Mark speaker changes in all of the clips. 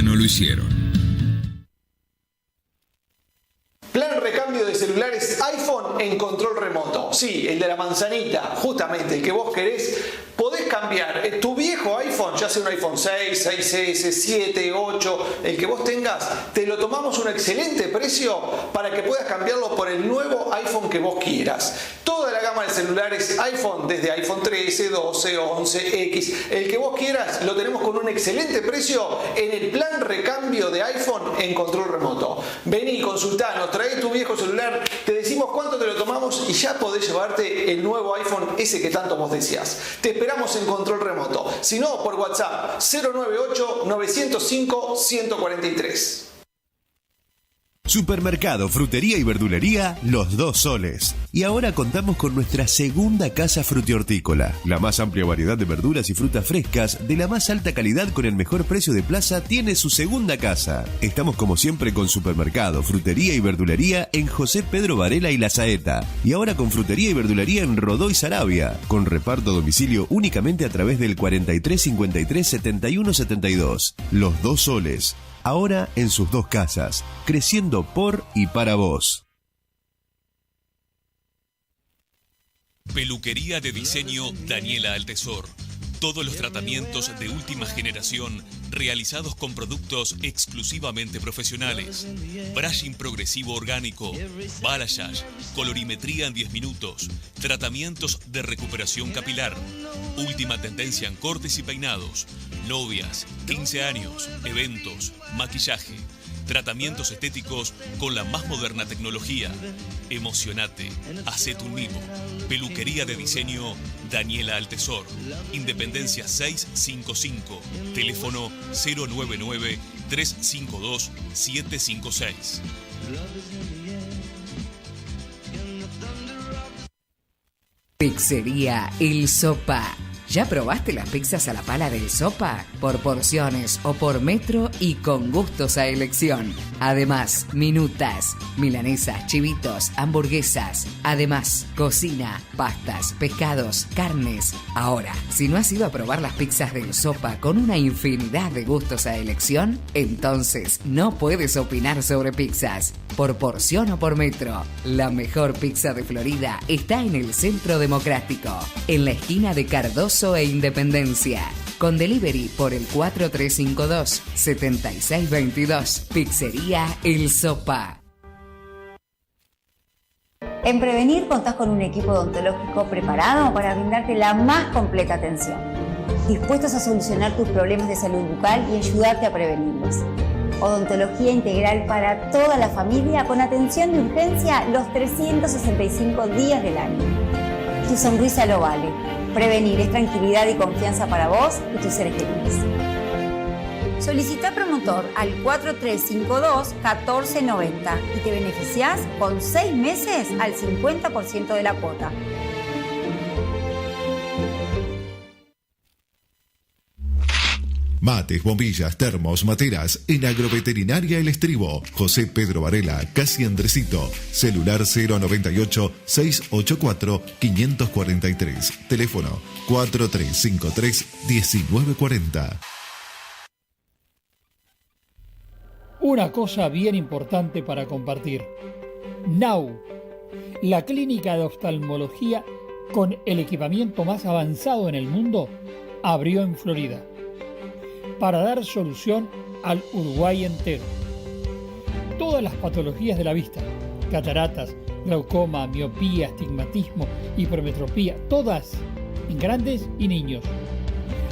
Speaker 1: no lo hicieron.
Speaker 2: Plan recambio de celulares iPhone en control remoto. Sí, el de la manzanita, justamente el que vos querés. Podés cambiar tu viejo iPhone, ya sea un iPhone 6, 6S, 7, 8, el que vos tengas, te lo tomamos a un excelente precio para que puedas cambiarlo por el nuevo iPhone que vos quieras. Toda la gama de celulares iPhone, desde iPhone 13, 12, 11, X, el que vos quieras, lo tenemos con un excelente precio en el plan recambio de iPhone en control remoto. Vení, consultanos, trae tu viejo celular, te decimos cuánto te lo tomamos y ya podés llevarte el nuevo iPhone ese que tanto vos deseás. Te esperamos en control remoto. Si no, por WhatsApp 098-905-143.
Speaker 3: Supermercado, frutería y verdulería Los Dos Soles. Y ahora contamos con nuestra segunda casa frutihortícola. La más amplia variedad de verduras y frutas frescas, de la más alta calidad con el mejor precio de plaza, tiene su segunda casa. Estamos como siempre con supermercado, frutería y verdulería en José Pedro Varela y La Saeta. Y ahora con frutería y verdulería en Rodó y Saravia, con reparto a domicilio únicamente a través del 43 53 71 72. Los Dos Soles. Ahora en sus dos casas, creciendo por y para vos.
Speaker 4: Peluquería de diseño Daniela Altesor. Todos los tratamientos de última generación realizados con productos exclusivamente profesionales. Brushing progresivo orgánico, balayage, colorimetría en 10 minutos, tratamientos de recuperación capilar. Última tendencia en cortes y peinados, novias, 15 años, eventos, maquillaje. Tratamientos estéticos con la más moderna tecnología. Emocionate, hacé tu mimo. Peluquería de diseño Daniela Altesor. Independencia 655. Teléfono 099-352-756.
Speaker 5: Pizzería El Sopa. ¿Ya probaste las pizzas a la pala del Sopa? Por porciones o por metro y con gustos a elección. Además, minutas, milanesas, chivitos, hamburguesas. Además, cocina, pastas, pescados, carnes. Ahora, si no has ido a probar las pizzas del Sopa con una infinidad de gustos a elección, entonces no puedes opinar sobre pizzas. Por porción o por metro, la mejor pizza de Florida está en el Centro Democrático, en la esquina de Cardoso e Independencia. Con delivery por el 4352-7622. Pizzería El Sopa.
Speaker 6: En Prevenir contás con un equipo odontológico preparado para brindarte la más completa atención, dispuestos a solucionar tus problemas de salud bucal y ayudarte a prevenirlos. Odontología integral para toda la familia con atención de urgencia los 365 días del año. Tu sonrisa lo vale. Prevenir es tranquilidad y confianza para vos y tus seres queridos. Solicita promotor al 4352-1490 y te beneficiás con 6 meses al 50% de la cuota.
Speaker 7: Mates, bombillas, termos, materas, en Agroveterinaria El Estribo. José Pedro Varela, casi Andresito. Celular 098-684-543. Teléfono 4353-1940.
Speaker 8: Una cosa bien importante para compartir. NAU, la clínica de oftalmología con el equipamiento más avanzado en el mundo, abrió en Florida para dar solución al Uruguay entero. Todas las patologías de la vista, cataratas, glaucoma, miopía, astigmatismo, hipermetropía, todas en grandes y niños.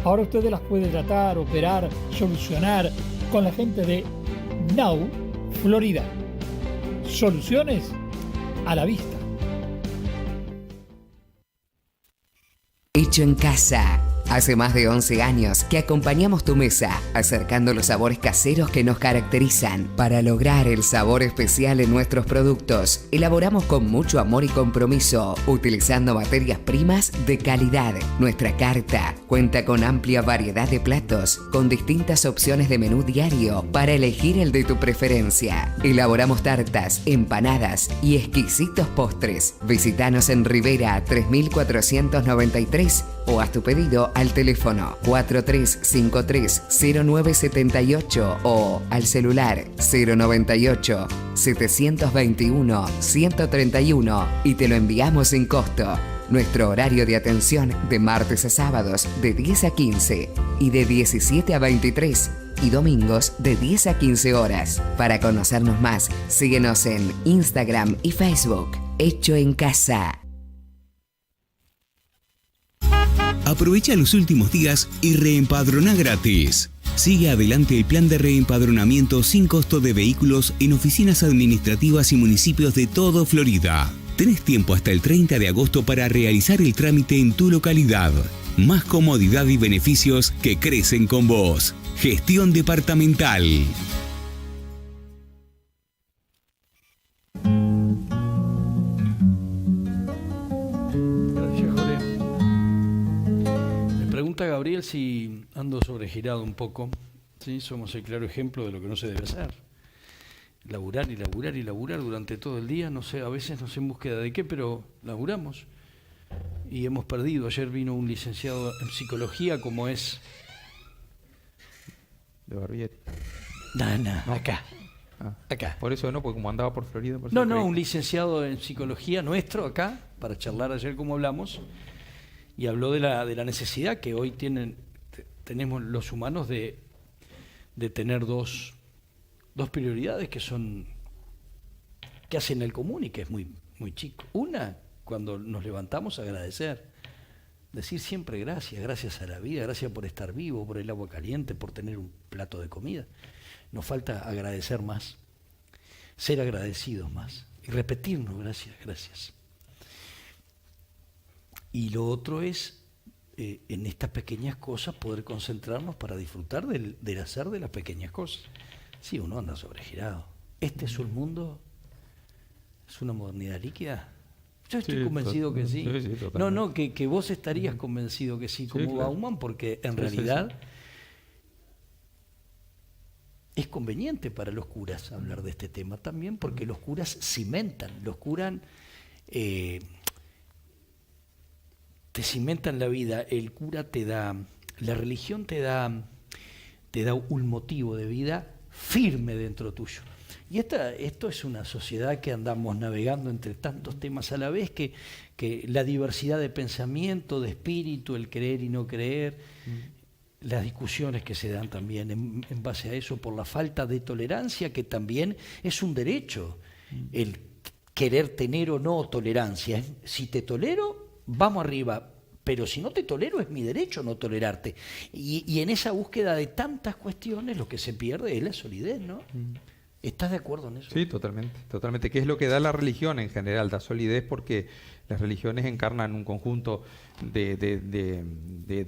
Speaker 8: Ahora ustedes las pueden tratar, operar, solucionar con la gente de NAU Florida. Soluciones a la vista.
Speaker 5: Hecho en casa. Hace más de 11 años que acompañamos tu mesa, acercando los sabores caseros que nos caracterizan. Para lograr el sabor especial en nuestros productos, elaboramos con mucho amor y compromiso, utilizando materias primas de calidad. Nuestra carta cuenta con amplia variedad de platos, con distintas opciones de menú diario para elegir el de tu preferencia. Elaboramos tartas, empanadas y exquisitos postres. Visítanos en Rivera 3493 o haz tu pedido al teléfono 4353-0978 o al celular 098-721-131 y te lo enviamos sin costo. Nuestro horario de atención de martes a sábados de 10 a 15 y de 17 a 23 y domingos de 10 a 15 horas. Para conocernos más, síguenos en Instagram y Facebook. Hecho en Casa.
Speaker 1: Aprovecha los últimos días y reempadroná gratis. Sigue adelante el plan de reempadronamiento sin costo de vehículos en oficinas administrativas y municipios de todo Florida. Tenés tiempo hasta el 30 de agosto para realizar el trámite en tu localidad. Más comodidad y beneficios que crecen con vos. Gestión departamental.
Speaker 9: Gracias, Jorge. Me pregunta Gabriel si ando sobregirado un poco. ¿Sí? Somos el claro ejemplo de lo que no se debe hacer. Laburar y laburar y laburar durante todo el día, no sé, a veces no sé en búsqueda de qué, pero laburamos y hemos perdido. Ayer vino un licenciado en psicología como es...
Speaker 10: De Barbieri.
Speaker 9: No, acá. Acá.
Speaker 10: Por eso no, porque como andaba por Florida...
Speaker 9: No, un licenciado en psicología nuestro acá, para charlar ayer como hablamos, y habló de la necesidad que hoy tenemos los humanos de tener dos prioridades que hacen el común y que es muy, muy chico. Una, cuando nos levantamos, agradecer. Decir siempre gracias a la vida, gracias por estar vivo, por el agua caliente, por tener un plato de comida. Nos falta agradecer más, ser agradecidos más y repetirnos gracias. Y lo otro es, en estas pequeñas cosas, poder concentrarnos para disfrutar del hacer de las pequeñas cosas. Sí, uno anda sobregirado. ¿Este es un mundo? ¿Es una modernidad líquida? Yo estoy convencido que sí. No, que vos estarías convencido que sí, como Bauman, porque en realidad es conveniente para los curas hablar de este tema también, porque los curas cimentan, te cimentan la vida. El cura te da, la religión te da un motivo de vida firme dentro tuyo. Y esto es una sociedad que andamos navegando entre tantos temas a la vez, que la diversidad de pensamiento, de espíritu, el creer y no creer, las discusiones que se dan también en base a eso, por la falta de tolerancia, que también es un derecho, el querer tener o no tolerancia. Si te tolero, vamos arriba. Pero si no te tolero, es mi derecho no tolerarte. Y en esa búsqueda de tantas cuestiones, lo que se pierde es la solidez, ¿no? ¿Estás de acuerdo en eso?
Speaker 10: Sí, totalmente. ¿Qué es lo que da la religión en general? Da solidez, porque las religiones encarnan un conjunto de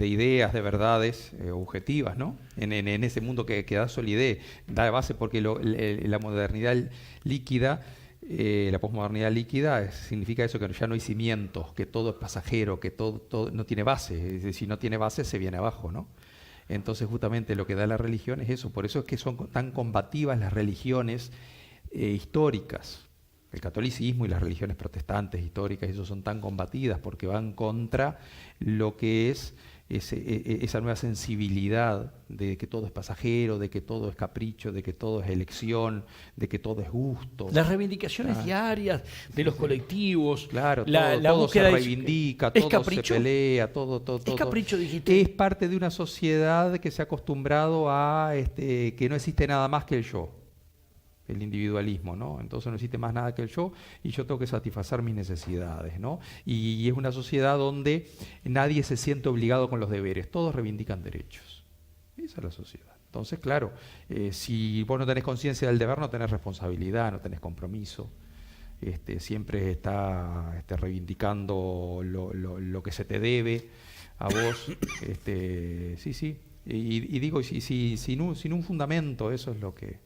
Speaker 10: ideas, de verdades objetivas, ¿no? En ese mundo que da solidez, da base, porque la modernidad líquida... la posmodernidad líquida significa eso, que ya no hay cimientos, que todo es pasajero, que todo no tiene base. Es decir, si no tiene base, se viene abajo, ¿no? Entonces, justamente lo que da la religión es eso. Por eso es que son tan combativas las religiones históricas. El catolicismo y las religiones protestantes históricas, eso son tan combatidas porque van contra lo que es esa nueva sensibilidad de que todo es pasajero, de que todo es capricho, de que todo es elección, de que todo es gusto.
Speaker 9: Las reivindicaciones diarias de los colectivos.
Speaker 10: Claro,
Speaker 9: la
Speaker 10: todo
Speaker 9: búsqueda
Speaker 10: se reivindica, todo se pelea, todo.
Speaker 9: Es capricho, dijiste.
Speaker 10: Es parte de una sociedad que se ha acostumbrado a que no existe nada más que el yo. El individualismo, ¿no? Entonces no existe más nada que el yo y yo tengo que satisfacer mis necesidades, ¿no? Y es una sociedad donde nadie se siente obligado con los deberes, todos reivindican derechos. Esa es la sociedad. Entonces, claro, si vos no tenés conciencia del deber, no tenés responsabilidad, no tenés compromiso. Siempre está reivindicando lo que se te debe a vos. Sí. Y digo, sin un fundamento, eso es lo que...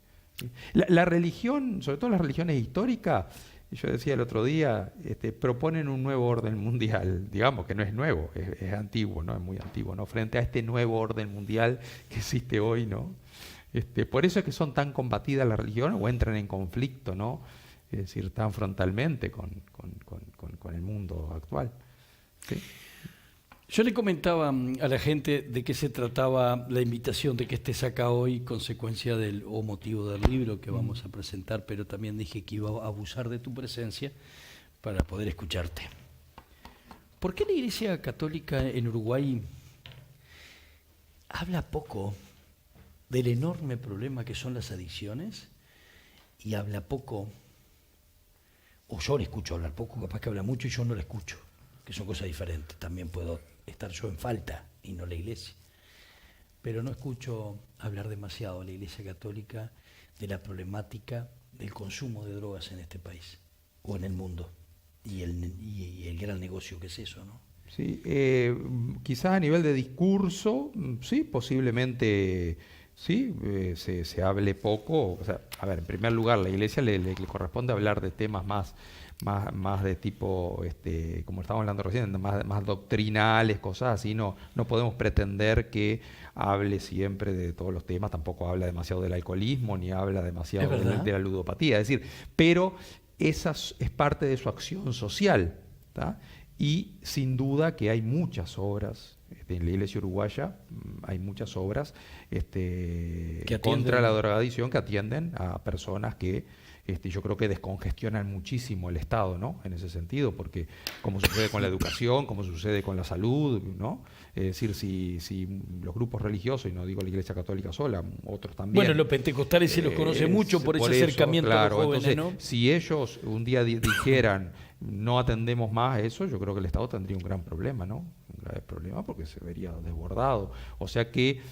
Speaker 10: La religión, sobre todo las religiones históricas, yo decía el otro día, proponen un nuevo orden mundial, digamos que no es nuevo, es antiguo, ¿no? Es muy antiguo, ¿no? Frente a este nuevo orden mundial que existe hoy, ¿no? Por eso es que son tan combatidas las religiones o entran en conflicto, ¿no? Es decir, tan frontalmente con el mundo actual. ¿Sí?
Speaker 9: Yo le comentaba a la gente de qué se trataba la invitación de que estés acá hoy, consecuencia o motivo del libro que vamos a presentar, pero también dije que iba a abusar de tu presencia para poder escucharte. ¿Por qué la Iglesia Católica en Uruguay habla poco del enorme problema que son las adicciones y habla poco, o yo le escucho hablar poco, capaz que habla mucho y yo no le escucho, que son cosas diferentes? También puedo estar yo en falta y no la Iglesia, pero no escucho hablar demasiado a la Iglesia Católica de la problemática del consumo de drogas en este país o en el mundo y el gran negocio que es eso, ¿no?
Speaker 10: Sí, quizás a nivel de discurso, sí, posiblemente sí, se hable poco. O sea, a ver, en primer lugar, la Iglesia le corresponde hablar de temas más de tipo, como estábamos hablando recién, más doctrinales, cosas así. No podemos pretender que hable siempre de todos los temas, tampoco habla demasiado del alcoholismo, ni habla demasiado de la ludopatía. Es decir, pero esa es parte de su acción social, ¿tá? Y sin duda que hay muchas obras, en la Iglesia uruguaya hay muchas obras contra la drogadicción que atienden a personas que yo creo que descongestionan muchísimo el Estado, ¿no? En ese sentido, porque como sucede con la educación, como sucede con la salud, ¿no? Es decir, si los grupos religiosos, y no digo la Iglesia Católica sola, otros también.
Speaker 9: Bueno, los pentecostales se los conoce mucho por ese acercamiento a los jóvenes,
Speaker 10: entonces,
Speaker 9: ¿no?
Speaker 10: Si ellos un día dijeran no atendemos más eso, yo creo que el Estado tendría un gran problema, ¿no? Un grave problema porque se vería desbordado. O sea que...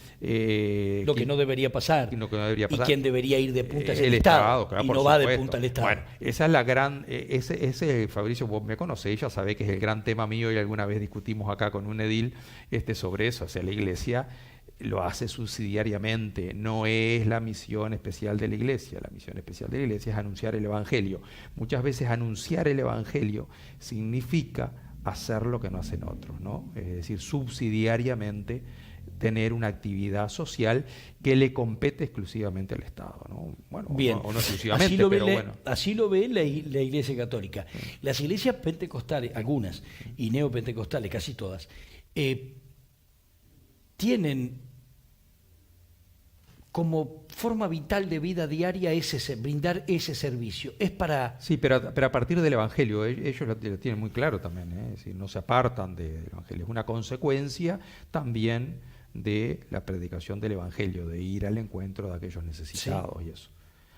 Speaker 9: lo que no debería pasar.
Speaker 10: Lo que no debería pasar.
Speaker 9: Y quien debería ir de punta es el Estado.
Speaker 10: Claro,
Speaker 9: y no va de punta al Estado.
Speaker 10: Bueno, esa es la gran... ese Fabricio, vos me conocés, ya sabés que es el gran tema mío y alguna vez discutimos acá con un edil sobre eso. O sea, la Iglesia lo hace subsidiariamente, no es la misión especial de la Iglesia. La misión especial de la Iglesia es anunciar el Evangelio. Muchas veces anunciar el Evangelio significa hacer lo que no hacen otros, ¿no? Es decir, subsidiariamente tener una actividad social que le compete exclusivamente al Estado, ¿no? Bueno,
Speaker 9: bien,
Speaker 10: o no exclusivamente, pero bueno.
Speaker 9: Así lo ve la Iglesia Católica. Las iglesias pentecostales, algunas, y neopentecostales, casi todas, tienen como forma vital de vida diaria brindar ese servicio. Es para...
Speaker 10: Sí, pero a partir del Evangelio, ellos lo tienen muy claro también, ¿eh? Es decir, no se apartan del Evangelio. Es una consecuencia también de la predicación del Evangelio, de ir al encuentro de aquellos necesitados, sí. Y eso.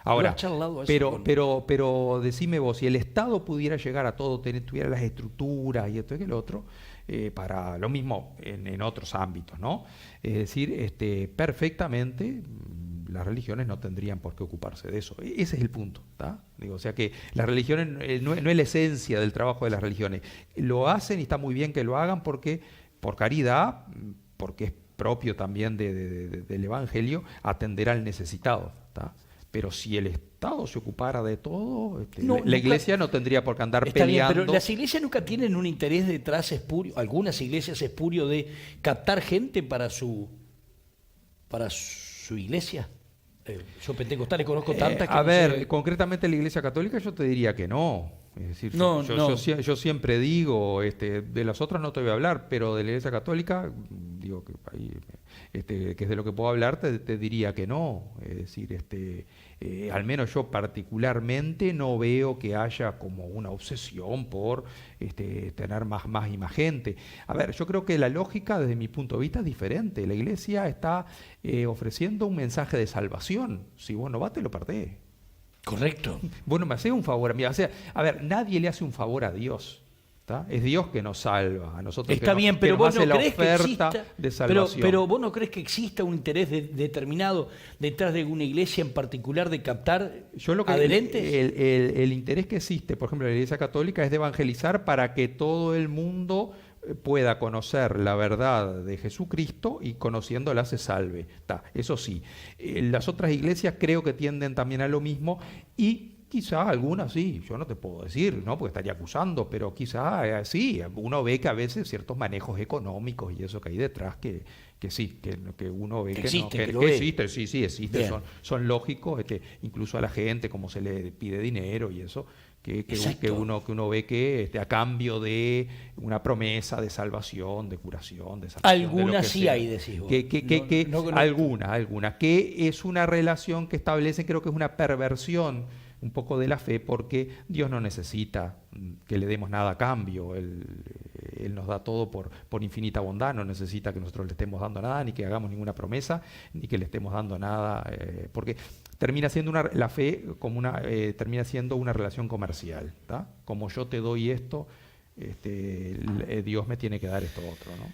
Speaker 10: Ahora, pero decime vos, si el Estado pudiera llegar a todo, tuviera las estructuras y esto y el otro, para lo mismo en otros ámbitos, ¿no? Es decir, perfectamente las religiones no tendrían por qué ocuparse de eso. Ese es el punto, ¿tá? Digo, o sea que las religiones no es la esencia del trabajo de las religiones. Lo hacen y está muy bien que lo hagan porque por caridad, porque es propio también del Evangelio atender al necesitado, ¿tá? Pero si el Estado se ocupara de todo, la Iglesia no tendría por qué andar peleando.
Speaker 9: Bien, pero las iglesias nunca tienen un interés detrás espurio, algunas iglesias espurio, de captar gente para su iglesia. Yo pentecostal conozco tantas que
Speaker 10: concretamente la Iglesia Católica yo te diría que no. Es decir, yo siempre digo, de las otras no te voy a hablar, pero de la Iglesia Católica, digo que ahí, que es de lo que puedo hablar, te diría que no. Es decir, al menos yo particularmente no veo que haya como una obsesión por tener más y más gente. A ver, yo creo que la lógica desde mi punto de vista es diferente. La Iglesia está ofreciendo un mensaje de salvación. Si vos no vas, te lo perdés.
Speaker 9: Correcto.
Speaker 10: Bueno, me hace un favor a mí. O sea, a ver, nadie le hace un favor a Dios. ¿Tá? Es Dios que nos salva a nosotros.
Speaker 9: Está bien, pero vos no crees que exista,
Speaker 10: de salvación.
Speaker 9: Pero vos no crees que exista un interés determinado detrás de una iglesia en particular de captar adherentes.
Speaker 10: El interés que existe, por ejemplo, en la Iglesia Católica es de evangelizar para que todo el mundo pueda conocer la verdad de Jesucristo y conociéndola se salve. Eso sí, las otras iglesias creo que tienden también a lo mismo y Quizá algunas sí, yo no te puedo decir, ¿no? Porque estaría acusando, pero quizá sí, uno ve que a veces ciertos manejos económicos y eso que hay detrás que sí, que uno ve que
Speaker 9: existe,
Speaker 10: no, que existen, sí existen, son lógicos, incluso a la gente como se le pide dinero y eso, que uno ve que a cambio de una promesa de salvación, de curación, de salvación.
Speaker 9: Algunas sí sea. Hay, decís vos.
Speaker 10: Algunas, que es una relación que establecen, creo que es una perversión un poco de la fe, porque Dios no necesita que le demos nada a cambio, Él nos da todo por infinita bondad, no necesita que nosotros le estemos dando nada, ni que hagamos ninguna promesa, ni que le estemos dando nada, porque termina siendo la fe como termina siendo una relación comercial, ¿tá? Como yo te doy esto, Dios me tiene que dar esto otro, ¿no?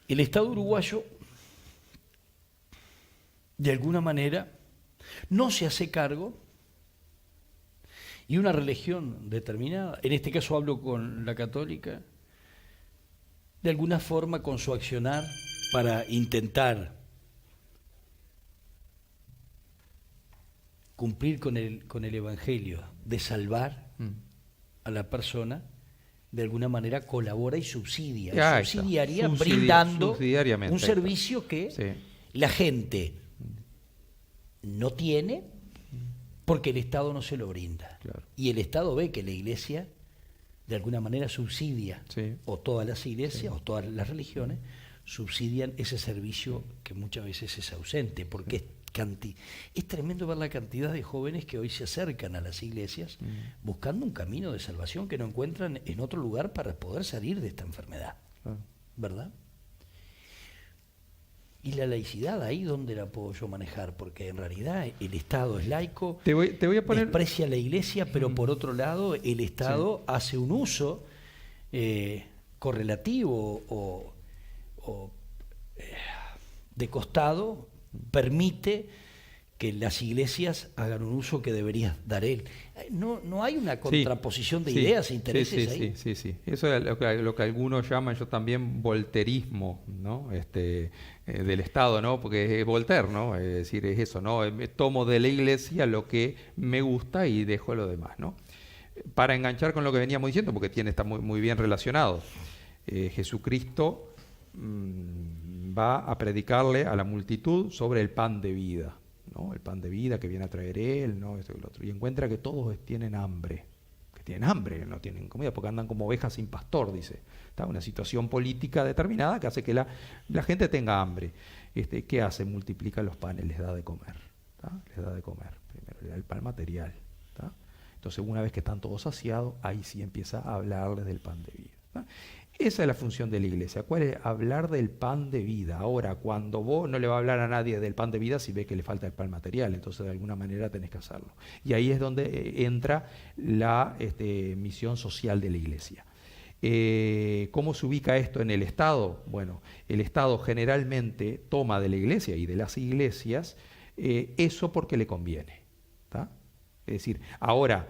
Speaker 9: El Estado uruguayo, de alguna manera, no se hace cargo. Y una religión determinada, en este caso hablo con la católica, de alguna forma con su accionar para intentar cumplir con el Evangelio de salvar a la persona, de alguna manera colabora y subsidia. Brindando un servicio que la gente no tiene, porque el Estado no se lo brinda. Claro. Y el Estado ve que la Iglesia de alguna manera subsidia, o todas las iglesias, o todas las religiones, subsidian ese servicio que muchas veces es ausente, porque es tremendo ver la cantidad de jóvenes que hoy se acercan a las iglesias buscando un camino de salvación que no encuentran en otro lugar para poder salir de esta enfermedad. Claro. ¿Verdad? ¿Y la laicidad ahí dónde la puedo yo manejar? Porque en realidad el Estado es laico, te voy a poner... desprecia a la Iglesia, pero por otro lado el Estado hace un uso correlativo o de costado, permite que las iglesias hagan un uso que debería dar él. No hay una contraposición de ideas e intereses ahí.
Speaker 10: Sí. Eso es lo que algunos llaman, yo también, volterismo, ¿no? Del Estado, ¿no? Porque es Voltaire, ¿no? Es decir, es eso, ¿no? Tomo de la iglesia lo que me gusta y dejo lo demás, ¿no? Para enganchar con lo que veníamos diciendo, porque está muy, muy bien relacionado. Jesucristo va a predicarle a la multitud sobre el pan de vida, ¿no? El pan de vida que viene a traer Él, ¿no? Esto y lo otro. Y encuentra que todos tienen hambre, no tienen comida, porque andan como ovejas sin pastor, dice. Está una situación política determinada que hace que la gente tenga hambre. ¿Qué hace? Multiplica los panes, les da de comer. ¿Tá? Les da de comer. Primero le da el pan material. ¿Tá? Entonces, una vez que están todos saciados, ahí sí empieza a hablarles del pan de vida. ¿Tá? Esa es la función de la iglesia. ¿Cuál es? Hablar del pan de vida. Ahora, cuando vos no le va a hablar a nadie del pan de vida si ve que le falta el pan material, entonces de alguna manera tenés que hacerlo. Y ahí es donde entra la misión social de la iglesia. ¿Cómo se ubica esto en el Estado? Bueno, el Estado generalmente toma de la iglesia y de las iglesias eso porque le conviene. ¿Tá? Es decir, ahora...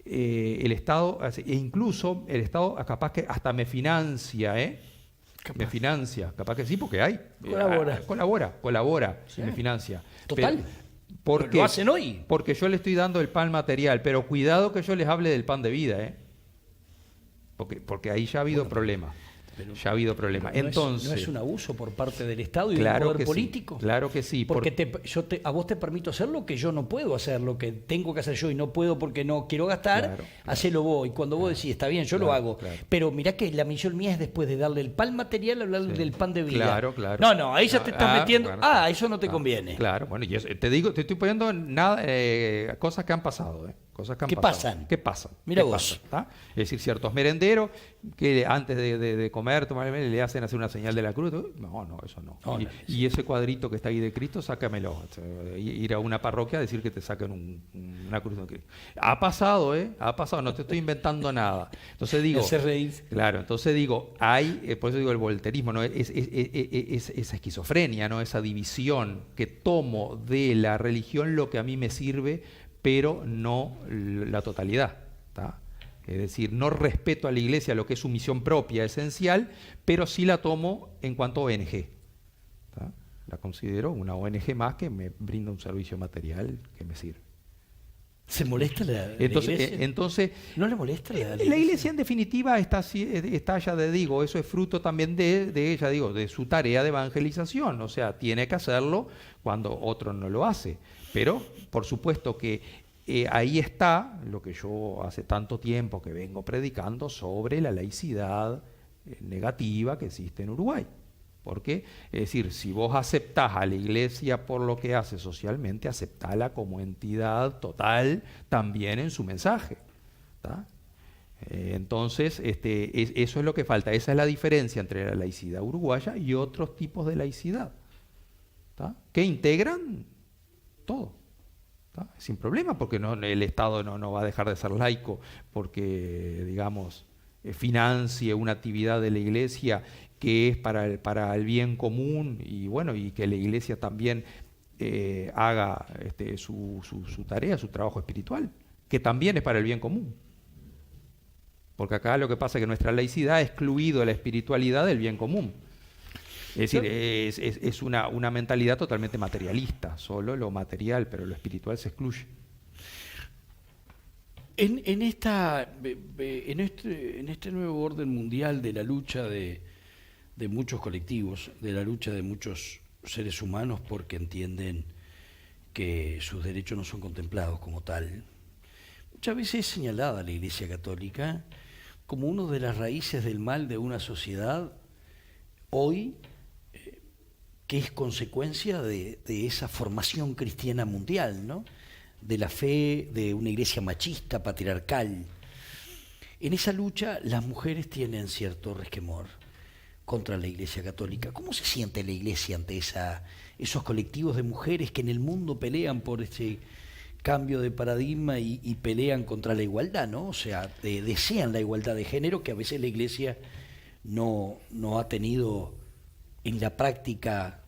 Speaker 10: el Estado, e incluso el Estado capaz que hasta me financia, me financia, capaz que sí, porque hay. Colabora sí. Y me financia.
Speaker 9: Total.
Speaker 10: ¿Por qué?
Speaker 9: Lo hacen hoy.
Speaker 10: Porque yo le estoy dando el pan material, pero cuidado que yo les hable del pan de vida, porque ahí ya ha habido problemas. Ya ha habido problemas. Entonces,
Speaker 9: ¿no es un abuso por parte del Estado y del poder político?
Speaker 10: Claro que sí.
Speaker 9: Porque a vos te permito hacer lo que yo no puedo hacer, lo que tengo que hacer yo y no puedo porque no quiero gastar, hacelo vos. Y cuando vos decís, está bien, yo lo hago. Claro. Pero mirá que la misión mía es después de darle el pan material, hablarle del pan de vida.
Speaker 10: Claro.
Speaker 9: No, ahí ya te estás metiendo. Eso no te conviene.
Speaker 10: Claro, bueno, y te estoy poniendo cosas que han pasado, Cosas que
Speaker 9: pasan.
Speaker 10: ¿Qué pasan?
Speaker 9: Mira vos.
Speaker 10: Es decir, ciertos merenderos que antes de comer, tomar le hacen hacer una señal de la cruz. No, eso no. Y ese cuadrito que está ahí de Cristo, sácamelo. Ir a una parroquia a decir que te saquen una cruz de Cristo. Ha pasado, Ha pasado. No te estoy inventando nada. Entonces digo... Claro, entonces digo, por eso digo el volterismo, ¿no? Es esa esquizofrenia, ¿no? Esa división que tomo de la religión lo que a mí me sirve, pero no la totalidad. ¿Tá? Es decir, no respeto a la iglesia lo que es su misión propia, esencial, pero sí la tomo en cuanto a ONG. ¿Tá? La considero una ONG más que me brinda un servicio material que me sirve.
Speaker 9: ¿Se molesta la iglesia?
Speaker 10: Entonces,
Speaker 9: ¿no le molesta la iglesia?
Speaker 10: La iglesia en definitiva está ya eso es fruto también de ella, de su tarea de evangelización, o sea, tiene que hacerlo cuando otro no lo hace. Pero, por supuesto que ahí está lo que yo hace tanto tiempo que vengo predicando sobre la laicidad negativa que existe en Uruguay. Porque, es decir, si vos aceptás a la iglesia por lo que hace socialmente, aceptala como entidad total también en su mensaje. ¿Tá? Entonces, eso es lo que falta. Esa es la diferencia entre la laicidad uruguaya y otros tipos de laicidad, ¿tá? Que integran todo, ¿tá? Sin problema, porque el Estado no va a dejar de ser laico porque, digamos, financie una actividad de la iglesia que es para el bien común y bueno, y que la iglesia también haga su tarea, su trabajo espiritual, que también es para el bien común. Porque acá lo que pasa es que nuestra laicidad ha excluido la espiritualidad del bien común. Es decir, es una mentalidad totalmente materialista, solo lo material, pero lo espiritual se excluye.
Speaker 9: En este nuevo orden mundial de la lucha de muchos colectivos, de la lucha de muchos seres humanos porque entienden que sus derechos no son contemplados como tal, muchas veces es señalada la Iglesia Católica como una de las raíces del mal de una sociedad hoy que es consecuencia de esa formación cristiana mundial, ¿no? De la fe de una iglesia machista, patriarcal. En esa lucha las mujeres tienen cierto resquemor contra la Iglesia Católica. ¿Cómo se siente la Iglesia ante esos colectivos de mujeres que en el mundo pelean por ese cambio de paradigma y pelean contra la igualdad, ¿no? O sea, desean la igualdad de género que a veces la Iglesia no ha tenido en la práctica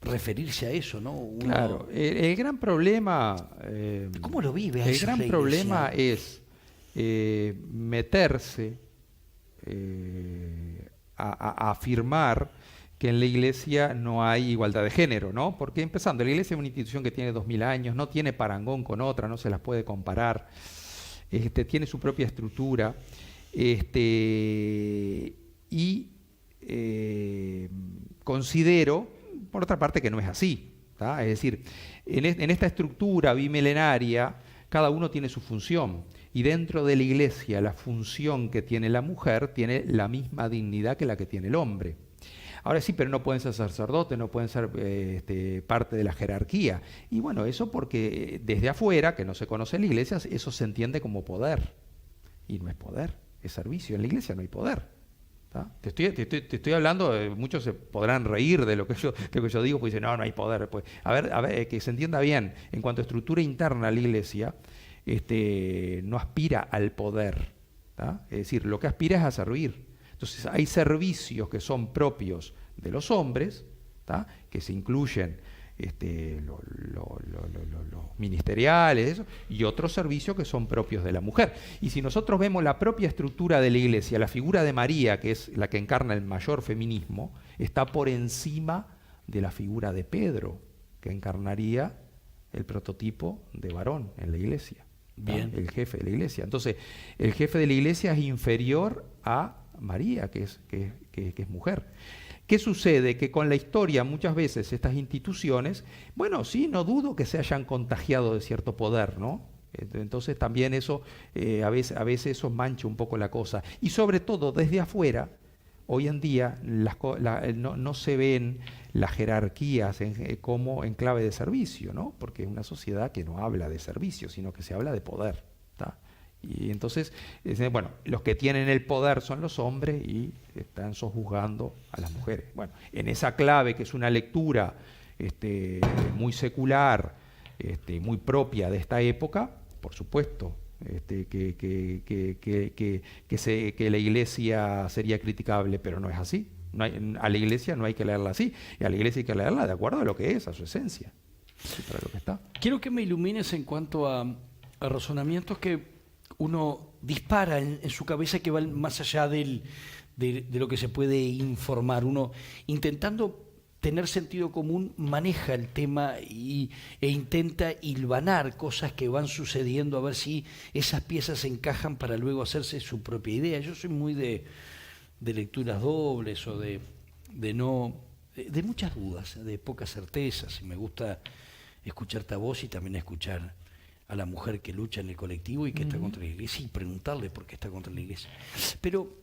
Speaker 9: referirse a eso, ¿no?
Speaker 10: Claro, el gran problema...
Speaker 9: ¿Cómo lo vive?
Speaker 10: El gran problema es meterse a afirmar que en la Iglesia no hay igualdad de género, ¿no? Porque empezando, la Iglesia es una institución que tiene 2000 años, no tiene parangón con otra, no se las puede comparar, tiene su propia estructura, y considero, por otra parte, que no es así, ¿tá? Es decir, en esta estructura bimilenaria, cada uno tiene su función. Y dentro de la Iglesia, la función que tiene la mujer tiene la misma dignidad que la que tiene el hombre. Ahora sí, pero no pueden ser sacerdotes, no pueden ser parte de la jerarquía. Y bueno, eso porque desde afuera, que no se conoce en la Iglesia, eso se entiende como poder. Y no es poder, es servicio. En la Iglesia no hay poder. ¿Tá? Te estoy hablando, muchos se podrán reír de lo que yo digo, pues dicen, no hay poder. Pues, a ver, que se entienda bien, en cuanto a estructura interna de la Iglesia, no aspira al poder, ¿tá? Es decir, lo que aspira es a servir. Entonces hay servicios que son propios de los hombres, ¿tá? Que se incluyen los ministeriales, eso, y otros servicios que son propios de la mujer. Y si nosotros vemos la propia estructura de la Iglesia, la figura de María, que es la que encarna el mayor feminismo, está por encima de la figura de Pedro, que encarnaría el prototipo de varón en la Iglesia. Bien. El jefe de la Iglesia. Entonces, el jefe de la Iglesia es inferior a María, que es mujer. ¿Qué sucede? Que con la historia muchas veces estas instituciones, bueno, sí, no dudo que se hayan contagiado de cierto poder, ¿no? Entonces también eso, a veces eso mancha un poco la cosa. Y sobre todo desde afuera, hoy en día no se ven las jerarquías como en clave de servicio, ¿no? Porque es una sociedad que no habla de servicio, sino que se habla de poder, ¿tá? Y entonces, bueno, los que tienen el poder son los hombres y están sojuzgando a las mujeres. Bueno, en esa clave, que es una lectura muy secular, muy propia de esta época, por supuesto, que la Iglesia sería criticable, pero no es así. A la Iglesia no hay que leerla así, y a la Iglesia hay que leerla de acuerdo a lo que es, a su esencia, para lo que está.
Speaker 9: Quiero que me ilumines en cuanto a razonamientos que uno dispara en su cabeza, que van más allá de lo que se puede informar, uno intentando tener sentido común maneja el tema e intenta hilvanar cosas que van sucediendo a ver si esas piezas encajan para luego hacerse su propia idea. Yo soy muy de lecturas dobles o de muchas dudas, de pocas certezas, y me gusta escucharte a vos y también escuchar a la mujer que lucha en el colectivo y que está contra la Iglesia y preguntarle por qué está contra la Iglesia. Pero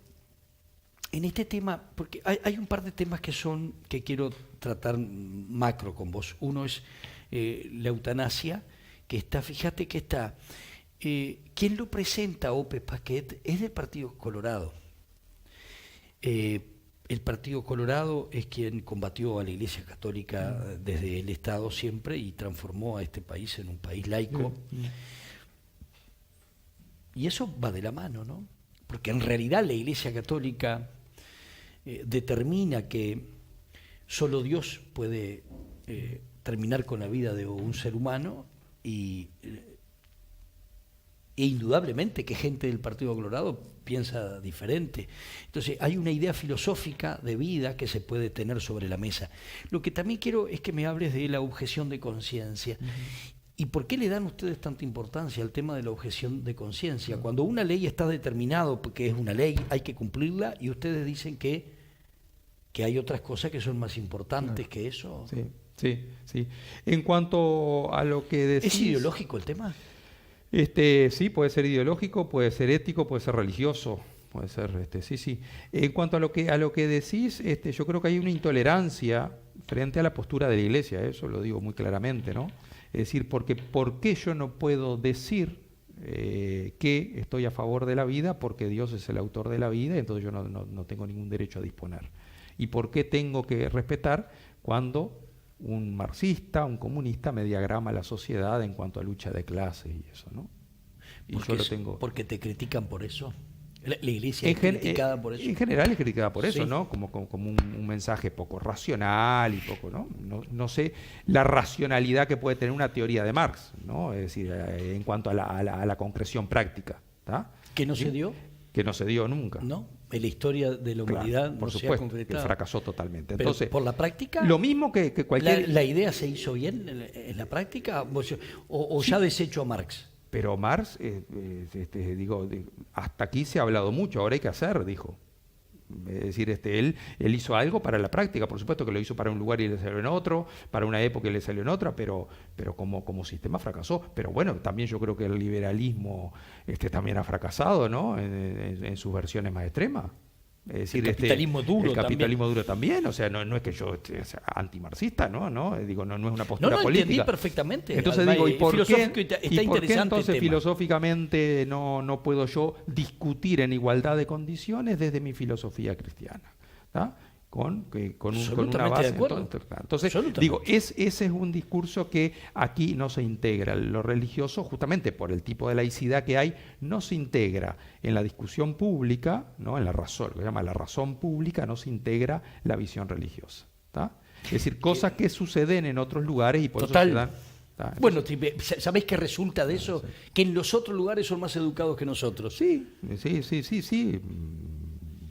Speaker 9: en este tema, porque hay un par de temas que quiero tratar macro con vos. Uno es la eutanasia, que está, fíjate que está, quien lo presenta, Ope Paquet, es del Partido Colorado. El Partido Colorado es quien combatió a la Iglesia Católica desde el Estado siempre y transformó a este país en un país laico. Y eso va de la mano, ¿no? Porque en realidad la Iglesia Católica determina que solo Dios puede terminar con la vida de un ser humano e indudablemente que gente del Partido Colorado piensa diferente. Entonces hay una idea filosófica de vida que se puede tener sobre la mesa. Lo que también quiero es que me hables de la objeción de conciencia. ¿Y por qué le dan ustedes tanta importancia al tema de la objeción de conciencia? Cuando una ley está determinado porque es una ley, hay que cumplirla, y ustedes dicen que hay otras cosas que son más importantes que eso.
Speaker 10: Sí. En cuanto a lo que decís...
Speaker 9: ¿Es ideológico el tema?
Speaker 10: Sí, puede ser ideológico, puede ser ético, puede ser religioso, puede ser, sí. En cuanto a lo que decís, yo creo que hay una intolerancia frente a la postura de la Iglesia, eso lo digo muy claramente, ¿no? Es decir, porque ¿por qué yo no puedo decir que estoy a favor de la vida? Porque Dios es el autor de la vida, entonces yo no tengo ningún derecho a disponer. ¿Y por qué tengo que respetar cuando un marxista, un comunista me diagrama la sociedad en cuanto a lucha de clases y eso, ¿no? Y yo lo tengo.
Speaker 9: ¿Porque te critican por eso? ¿La Iglesia es criticada por eso?
Speaker 10: En general es criticada por eso,
Speaker 9: Sí.
Speaker 10: ¿no? Como un mensaje poco racional y poco, ¿no? No sé la racionalidad que puede tener una teoría de Marx, ¿no? Es decir, en cuanto a la concreción práctica, ¿tá?
Speaker 9: ¿Que no se dio?
Speaker 10: Que no se dio nunca.
Speaker 9: ¿No? En la historia de la humanidad,
Speaker 10: claro, por
Speaker 9: no se ha
Speaker 10: supuesto,
Speaker 9: concretado.
Speaker 10: que fracasó totalmente.
Speaker 9: Pero
Speaker 10: Entonces,
Speaker 9: por la práctica,
Speaker 10: lo mismo que cualquier...
Speaker 9: ¿La idea se hizo bien en la práctica o
Speaker 10: Sí.
Speaker 9: ya deshecho a Marx?
Speaker 10: Pero Marx, hasta aquí se ha hablado mucho, ahora hay que hacer, dijo. Es decir, él hizo algo para la práctica, por supuesto que lo hizo para un lugar y le salió en otro, para una época y le salió en otra, pero como sistema fracasó. Pero bueno, también yo creo que el liberalismo también ha fracasado, ¿no? En sus versiones más extremas. Es decir,
Speaker 9: el capitalismo duro
Speaker 10: el capitalismo
Speaker 9: también.
Speaker 10: duro también, o sea, no es que yo sea antimarxista, ¿no? Digo, no es una postura
Speaker 9: No,
Speaker 10: política.
Speaker 9: entendí perfectamente.
Speaker 10: Entonces
Speaker 9: Además,
Speaker 10: digo, ¿y por qué entonces
Speaker 9: el tema?
Speaker 10: filosóficamente no puedo yo discutir en igualdad de condiciones desde mi filosofía cristiana? ¿Tá? Con una base. Entonces digo, ese es un discurso que aquí no se integra. Lo religioso, justamente por el tipo de laicidad que hay, no se integra en la discusión pública, ¿no? En la razón, lo que se llama la razón pública, no se integra la visión religiosa. ¿Tá? Es decir, cosas que suceden en otros lugares y por eso se dan.
Speaker 9: Bueno, ¿sabéis qué resulta de eso? Que en los otros lugares son más educados que nosotros.
Speaker 10: Sí.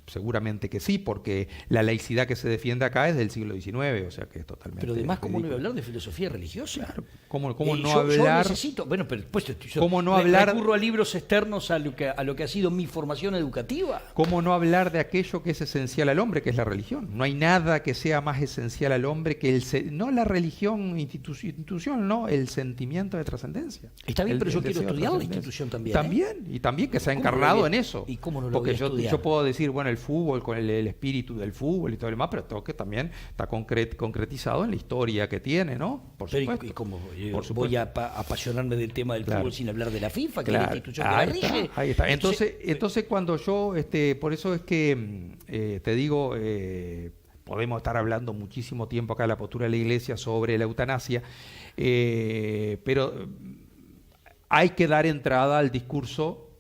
Speaker 10: Seguramente que sí, porque la laicidad que se defiende acá es del siglo XIX, o sea que es totalmente...
Speaker 9: Pero además, ¿cómo no voy a hablar de filosofía religiosa?
Speaker 10: Claro, ¿cómo no
Speaker 9: yo
Speaker 10: hablar?
Speaker 9: necesito, bueno, pero después
Speaker 10: ¿Cómo no hablar?
Speaker 9: Recurro a libros externos a lo que ha sido mi formación educativa.
Speaker 10: ¿Cómo no hablar de aquello que es esencial al hombre, que es la religión? No hay nada que sea más esencial al hombre que no la religión institución, no, el sentimiento de trascendencia.
Speaker 9: Está bien, pero yo quiero
Speaker 10: deseo de
Speaker 9: estudiar la
Speaker 10: trascendencia.
Speaker 9: institución también.
Speaker 10: También, y también que se ha
Speaker 9: ¿Cómo no lo
Speaker 10: encarnado
Speaker 9: voy a-
Speaker 10: en eso.
Speaker 9: ¿Y cómo no lo
Speaker 10: Porque
Speaker 9: voy a estudiar?
Speaker 10: yo puedo decir, bueno, el fútbol, con el espíritu del fútbol y todo lo demás, pero todo que también está concretizado en la historia que tiene, ¿no? Por
Speaker 9: Pero
Speaker 10: supuesto.
Speaker 9: ¿y cómo
Speaker 10: Por supuesto.
Speaker 9: voy a apasionarme del tema del
Speaker 10: Claro.
Speaker 9: fútbol sin hablar de la FIFA, que es
Speaker 10: Claro,
Speaker 9: la institución que la rige?
Speaker 10: ahí está. Entonces cuando yo, por eso es que te digo, podemos estar hablando muchísimo tiempo acá de la postura de la Iglesia sobre la eutanasia, pero hay que dar entrada al discurso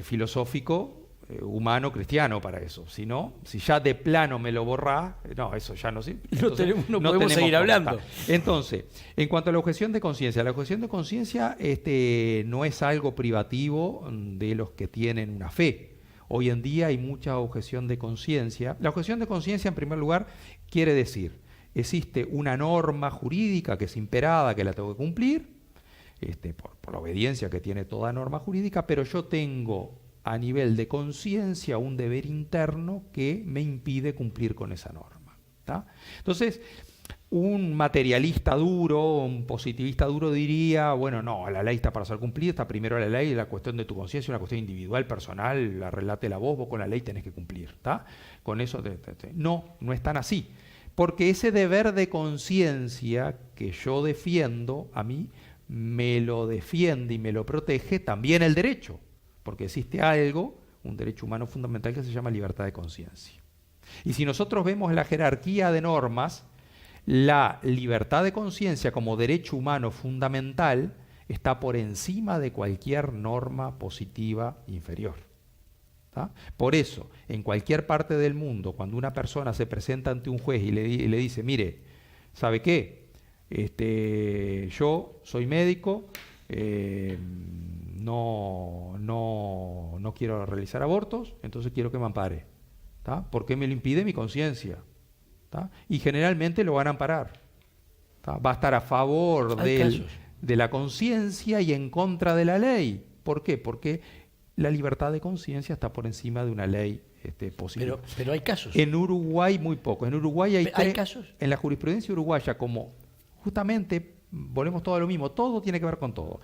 Speaker 10: filosófico humano cristiano para eso. Si no, si ya de plano me lo borrás, no, eso ya no sirve. Entonces,
Speaker 9: no podemos
Speaker 10: tenemos
Speaker 9: seguir
Speaker 10: cómo
Speaker 9: hablando.
Speaker 10: estar. Entonces, en cuanto a la objeción de conciencia, la objeción de conciencia no es algo privativo de los que tienen una fe. Hoy en día hay mucha objeción de conciencia. La objeción de conciencia, en primer lugar, quiere decir existe una norma jurídica que es imperada, que la tengo que cumplir, por la obediencia que tiene toda norma jurídica, pero yo tengo a nivel de conciencia un deber interno que me impide cumplir con esa norma. ¿Tá? Entonces, un materialista duro, un positivista duro diría, bueno, no, la ley está para ser cumplida, está primero la ley, la cuestión de tu conciencia, una cuestión individual, personal, la relátela vos con la ley tenés que cumplir. ¿Tá? Con eso, no es tan así. Porque ese deber de conciencia que yo defiendo, a mí me lo defiende y me lo protege también el derecho, porque existe algo, un derecho humano fundamental que se llama libertad de conciencia. Y si nosotros vemos la jerarquía de normas, la libertad de conciencia como derecho humano fundamental está por encima de cualquier norma positiva inferior. ¿Tá? Por eso, en cualquier parte del mundo, cuando una persona se presenta ante un juez y le dice, mire, ¿sabe qué? Yo soy médico, no quiero realizar abortos, entonces quiero que me ampare. ¿Tá? ¿Por qué me lo impide mi conciencia? ¿Tá? Y generalmente lo van a amparar. ¿Tá? Va a estar a favor de la conciencia y en contra de la ley. ¿Por qué? Porque la libertad de conciencia está por encima de una ley posible.
Speaker 9: Pero hay casos.
Speaker 10: En Uruguay muy poco. En Uruguay
Speaker 9: ¿Hay casos?
Speaker 10: En la jurisprudencia uruguaya, como justamente, volvemos todo a lo mismo, todo tiene que ver con todo.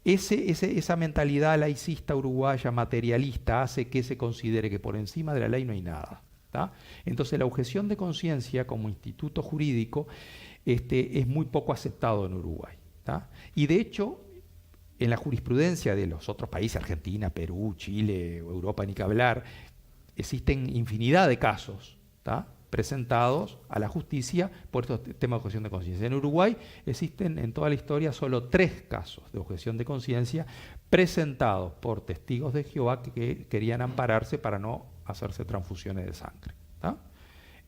Speaker 10: Esa mentalidad laicista uruguaya, materialista, hace que se considere que por encima de la ley no hay nada. ¿Tá? Entonces la objeción de conciencia como instituto jurídico es muy poco aceptado en Uruguay. ¿Tá? Y de hecho, en la jurisprudencia de los otros países, Argentina, Perú, Chile, Europa, ni que hablar, existen infinidad de casos, ¿tá? presentados a la justicia por estos temas de objeción de conciencia. En Uruguay existen en toda la historia solo 3 casos de objeción de conciencia presentados por testigos de Jehová que querían ampararse para no hacerse transfusiones de sangre. ¿Tá?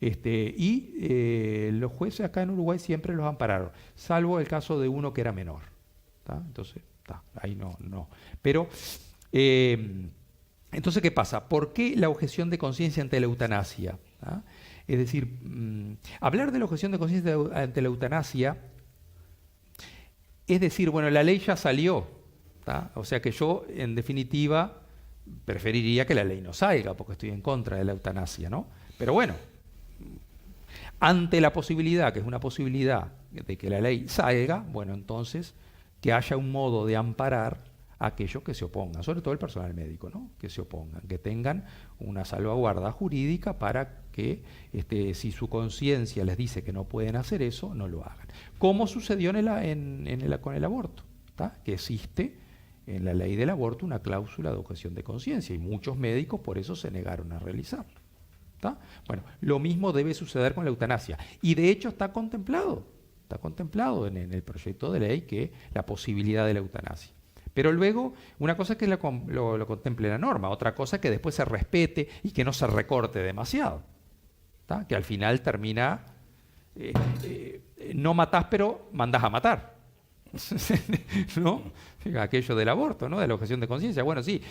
Speaker 10: Los jueces acá en Uruguay siempre los ampararon, salvo el caso de uno que era menor. ¿Tá? Entonces, ahí no. Pero, entonces, ¿qué pasa? ¿Por qué la objeción de conciencia ante la eutanasia? ¿Tá? Es decir, hablar de la objeción de conciencia ante la eutanasia es decir, bueno, la ley ya salió, ¿tá? O sea que yo, en definitiva, preferiría que la ley no salga, porque estoy en contra de la eutanasia, ¿no? Pero bueno, ante la posibilidad, que es una posibilidad de que la ley salga, bueno, entonces que haya un modo de amparar a aquellos que se opongan, sobre todo el personal médico, ¿no? Que se opongan, que tengan una salvaguarda jurídica para que si su conciencia les dice que no pueden hacer eso, no lo hagan. Como sucedió con el aborto, ¿tá? Que existe en la ley del aborto una cláusula de objeción de conciencia y muchos médicos por eso se negaron a realizarlo. ¿Tá? Bueno, lo mismo debe suceder con la eutanasia y de hecho está contemplado en el proyecto de ley que la posibilidad de la eutanasia. Pero luego, una cosa es que lo contemple la norma, otra cosa es que después se respete y que no se recorte demasiado. ¿Tá? Que al final termina, no matás, pero mandás a matar. ¿No? Aquello del aborto, ¿no? De la objeción de conciencia. Bueno, sí,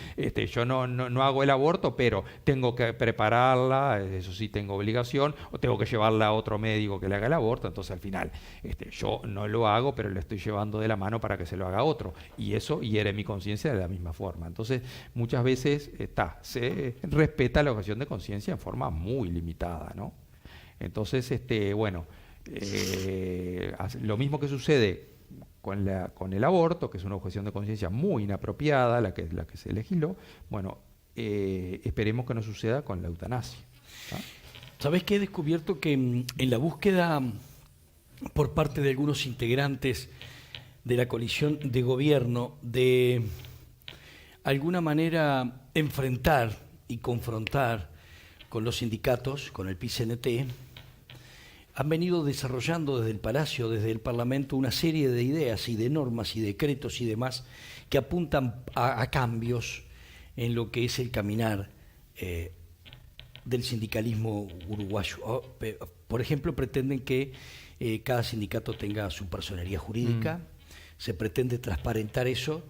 Speaker 10: yo no hago el aborto, pero tengo que prepararla, eso sí tengo obligación, o tengo que llevarla a otro médico que le haga el aborto, entonces al final yo no lo hago, pero le estoy llevando de la mano para que se lo haga otro, y eso hiere mi conciencia de la misma forma. Entonces, muchas veces se respeta la objeción de conciencia en forma muy limitada, ¿no? Entonces, lo mismo que sucede con el aborto, que es una objeción de conciencia muy inapropiada, la que se legisló, bueno, esperemos que no suceda con la eutanasia. ¿Ah?
Speaker 9: ¿Sabés que he descubierto que en la búsqueda por parte de algunos integrantes de la coalición de gobierno de alguna manera enfrentar y confrontar con los sindicatos, con el PICNT, han venido desarrollando desde el Palacio, desde el Parlamento, una serie de ideas y de normas y decretos y demás que apuntan a cambios en lo que es el caminar del sindicalismo uruguayo. Por ejemplo, pretenden que cada sindicato tenga su personería jurídica, se pretende transparentar eso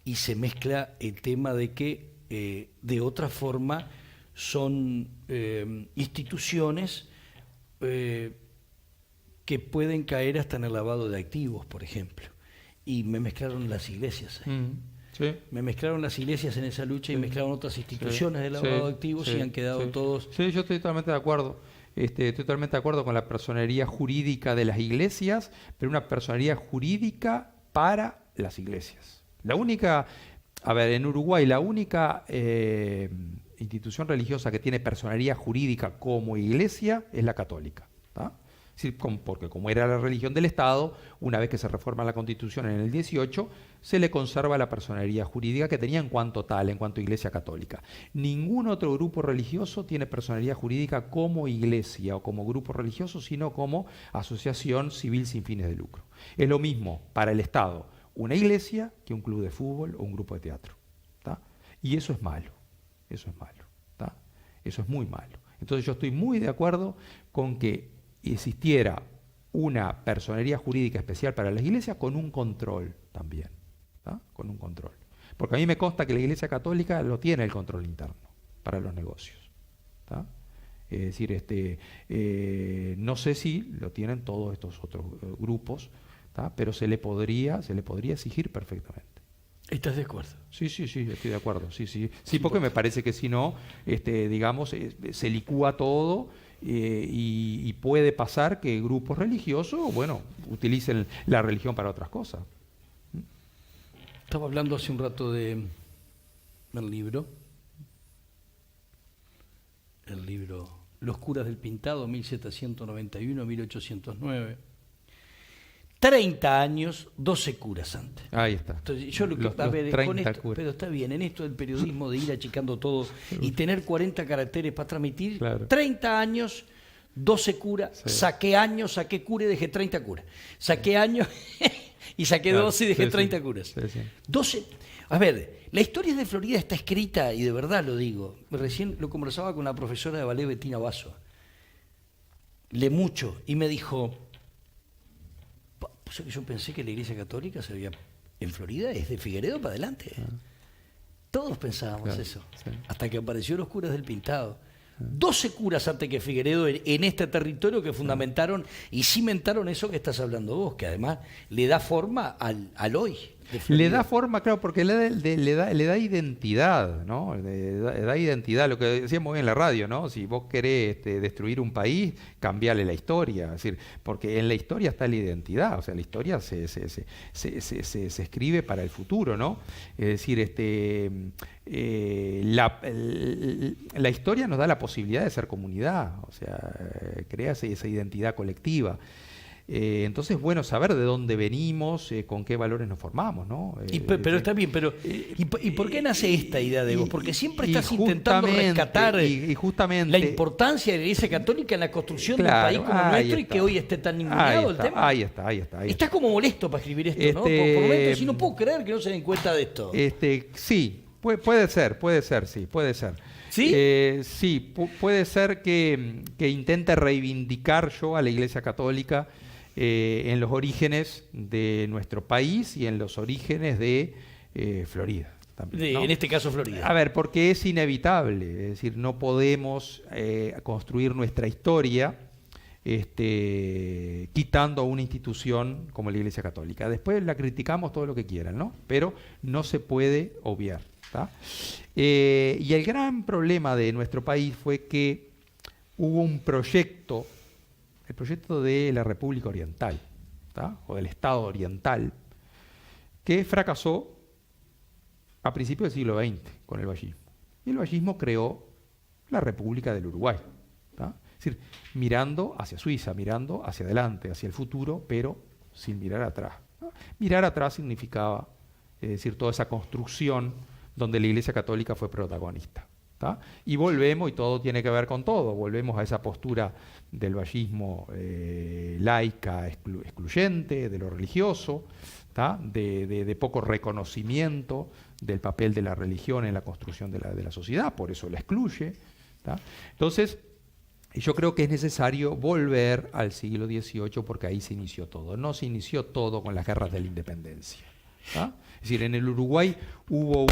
Speaker 9: y se mezcla el tema de que de otra forma son instituciones que pueden caer hasta en el lavado de activos, por ejemplo. Y me mezclaron las iglesias.
Speaker 10: Sí.
Speaker 9: Me mezclaron las iglesias en esa lucha y mezclaron otras instituciones de lavado de activos y han quedado todos...
Speaker 10: Sí, yo estoy totalmente de acuerdo. Estoy totalmente de acuerdo con la personería jurídica de las iglesias, pero una personería jurídica para las iglesias. La única, en Uruguay, la única institución religiosa que tiene personería jurídica como iglesia es la católica. ¿Tá? Es decir, porque como era la religión del Estado, una vez que se reforma la Constitución en el 18, se le conserva la personería jurídica que tenía en cuanto tal, en cuanto iglesia católica. Ningún otro grupo religioso tiene personería jurídica como iglesia o como grupo religioso, sino como asociación civil sin fines de lucro. Es lo mismo para el Estado una iglesia que un club de fútbol o un grupo de teatro. ¿Tá? Y eso es malo, eso es malo. ¿Tá? Eso es muy malo. Entonces yo estoy muy de acuerdo con que existiera una personería jurídica especial para las iglesias con un control también, ¿tá? Con un control. Porque a mí me consta que la Iglesia Católica lo tiene el control interno para los negocios, ¿tá? Es decir, no sé si lo tienen todos estos otros grupos, ¿tá? Pero se le podría exigir perfectamente.
Speaker 9: ¿Estás de acuerdo?
Speaker 10: Sí, estoy de acuerdo. Sí, porque me parece que si no, digamos, se licúa todo. Y puede pasar que grupos religiosos, utilicen la religión para otras cosas.
Speaker 9: Estaba hablando hace un rato del libro. El libro Los curas del Pintado, 1791-1809. 30 años, 12 curas antes.
Speaker 10: Ahí está.
Speaker 9: Entonces, yo con esto, pero está bien, en esto del periodismo de ir achicando todo y tener 40 caracteres para transmitir, 30 años, 12 curas, saqué años, saqué cura y dejé 30 curas. Saqué años y saqué 12 y dejé 30 curas. 12. A ver, la historia de Florida está escrita, y de verdad lo digo. Recién lo conversaba con una profesora de ballet, Bettina Basso. Le mucho, y me dijo... que yo pensé que la Iglesia Católica se había en Florida, es de Figueredo para adelante. Todos pensábamos eso, hasta que aparecieron los curas del Pintado. 12 curas antes que Figueredo en este territorio que fundamentaron y cimentaron eso que estás hablando vos, que además le da forma al hoy.
Speaker 10: Le da forma, claro, porque le da identidad, ¿no? Le da identidad, lo que decíamos en la radio, ¿no? Si vos querés destruir un país, cambiale la historia. Es decir, porque en la historia está la identidad, o sea, la historia se escribe para el futuro, ¿no? Es decir, la historia nos da la posibilidad de ser comunidad, o sea, crea esa identidad colectiva. Entonces es bueno saber de dónde venimos, con qué valores nos formamos, ¿no?
Speaker 9: Pero está bien, pero ¿y por qué nace esta idea de vos? Porque siempre estás intentando rescatar
Speaker 10: justamente,
Speaker 9: la importancia de la Iglesia Católica en la construcción de un país como nuestro y que hoy esté tan ninguneado el tema.
Speaker 10: Ahí está.
Speaker 9: Estás como molesto para escribir esto, ¿no? Por momentos, si no puedo creer que no se den cuenta de esto.
Speaker 10: Sí, puede ser.
Speaker 9: ¿Sí?
Speaker 10: Sí, puede ser que intente reivindicar yo a la Iglesia Católica en los orígenes de nuestro país y en los orígenes de Florida. También, ¿no?
Speaker 9: En este caso Florida.
Speaker 10: A ver, porque es inevitable, es decir, no podemos construir nuestra historia quitando a una institución como la Iglesia Católica. Después la criticamos todo lo que quieran, ¿no? Pero no se puede obviar. Y el gran problema de nuestro país fue que hubo un proyecto, el proyecto de la República Oriental, o del Estado Oriental, que fracasó a principios del siglo XX con el vallismo. Y el vallismo creó la República del Uruguay. Es decir, mirando hacia Suiza, mirando hacia adelante, hacia el futuro, pero sin mirar atrás. Mirar atrás significaba, es decir, toda esa construcción donde la Iglesia Católica fue protagonista. Y volvemos, y todo tiene que ver con todo, volvemos a esa postura del vallismo laica, excluyente, de lo religioso, de poco reconocimiento del papel de la religión en la construcción de la sociedad, por eso la excluye. Entonces, yo creo que es necesario volver al siglo XVIII porque ahí se inició todo. No se inició todo con las guerras de la independencia. Es decir, en el Uruguay hubo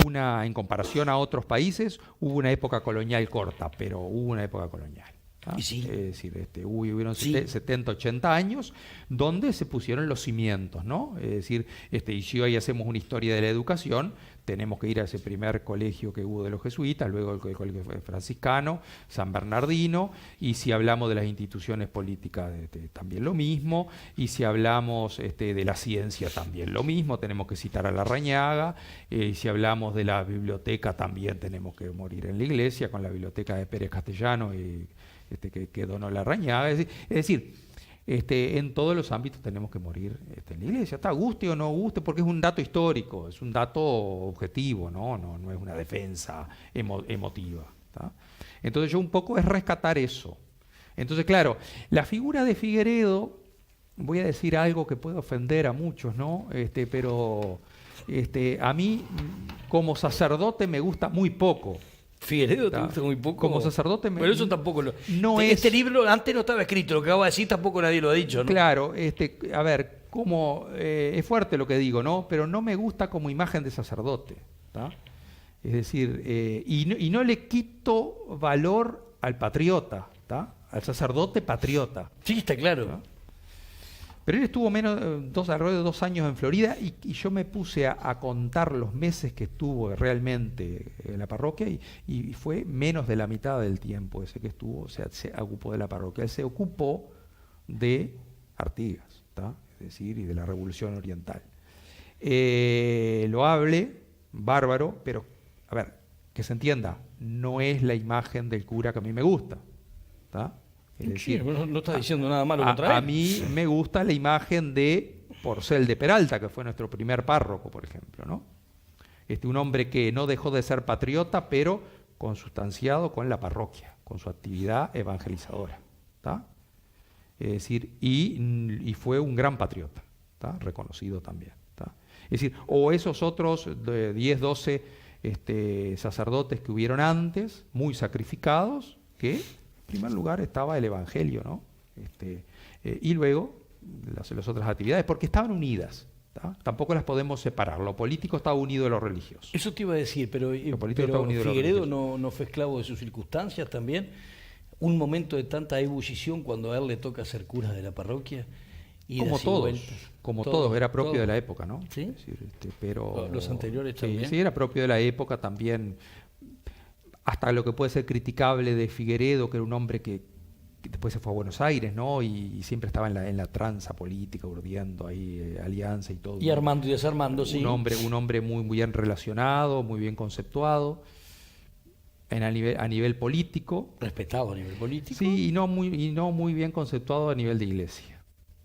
Speaker 10: en comparación a otros países, hubo una época colonial corta, pero hubo una época colonial.
Speaker 9: Y sí.
Speaker 10: Es decir, hubieron 70, 80 años donde se pusieron los cimientos, ¿no? Es decir, y si hoy hacemos una historia de la educación, tenemos que ir a ese primer colegio que hubo de los jesuitas, luego el colegio franciscano, San Bernardino, y si hablamos de las instituciones políticas, también lo mismo, y si hablamos de la ciencia, también lo mismo, tenemos que citar a Larrañaga, y si hablamos de la biblioteca, también tenemos que morir en la iglesia, con la biblioteca de Pérez Castellano, que donó Larrañaga. Es decir, en todos los ámbitos tenemos que morir en la iglesia. Está, guste o no guste, porque es un dato histórico, es un dato objetivo, no es una defensa emotiva. ¿Tá? Entonces yo un poco es rescatar eso. Entonces, claro, la figura de Figueredo, voy a decir algo que puede ofender a muchos, ¿no? Pero a mí, como sacerdote, me gusta muy poco.
Speaker 9: Figueredo te gusta muy poco.
Speaker 10: Como sacerdote
Speaker 9: pero eso tampoco lo...
Speaker 10: No
Speaker 9: este libro antes no estaba escrito, lo que acabo de decir tampoco nadie lo ha dicho, ¿no?
Speaker 10: Claro, a ver, es fuerte lo que digo, ¿no? Pero no me gusta como imagen de sacerdote, ¿tá? Es decir, y no le quito valor al patriota, ¿tá? Al sacerdote patriota.
Speaker 9: Sí, está claro.
Speaker 10: ¿Tá? Pero él estuvo alrededor de 2 años en Florida y yo me puse a contar los meses que estuvo realmente en la parroquia y fue menos de la mitad del tiempo ese que estuvo, o sea, se ocupó de la parroquia. Él se ocupó de Artigas, ¿tá? Es decir, y de la Revolución Oriental. Loable, bárbaro, pero, a ver, que se entienda, no es la imagen del cura que a mí me gusta, ¿tá? Es decir,
Speaker 9: no estás diciendo nada malo contra él.
Speaker 10: A mí me gusta la imagen de Porcel de Peralta, que fue nuestro primer párroco, por ejemplo, ¿no? Un hombre que no dejó de ser patriota, pero consustanciado con la parroquia, con su actividad evangelizadora, ¿tá? Es decir, y fue un gran patriota, ¿tá? Reconocido también, ¿tá? Es decir, o esos otros 10, 12 sacerdotes que hubieron antes, muy sacrificados, que en primer lugar estaba el Evangelio, ¿no? Y luego las otras actividades, porque estaban unidas, ¿tá? Tampoco las podemos separar. Lo político estaba unido de lo religioso.
Speaker 9: Eso te iba a decir, pero Figueredo no fue esclavo de sus circunstancias también. Un momento de tanta ebullición cuando a él le toca ser cura de la parroquia.
Speaker 10: Como todos, era propio de la época, ¿no?
Speaker 9: ¿Sí?
Speaker 10: Es decir, pero
Speaker 9: los anteriores también.
Speaker 10: Sí, era propio de la época también. Hasta lo que puede ser criticable de Figueredo, que era un hombre que después se fue a Buenos Aires, ¿no? Y siempre estaba en la tranza política, urdiendo ahí alianza y todo.
Speaker 9: Y armando y desarmando, sí.
Speaker 10: Un hombre muy bien relacionado, muy bien conceptuado, a nivel político.
Speaker 9: Respetado a nivel político.
Speaker 10: Sí, y no muy bien conceptuado a nivel de iglesia.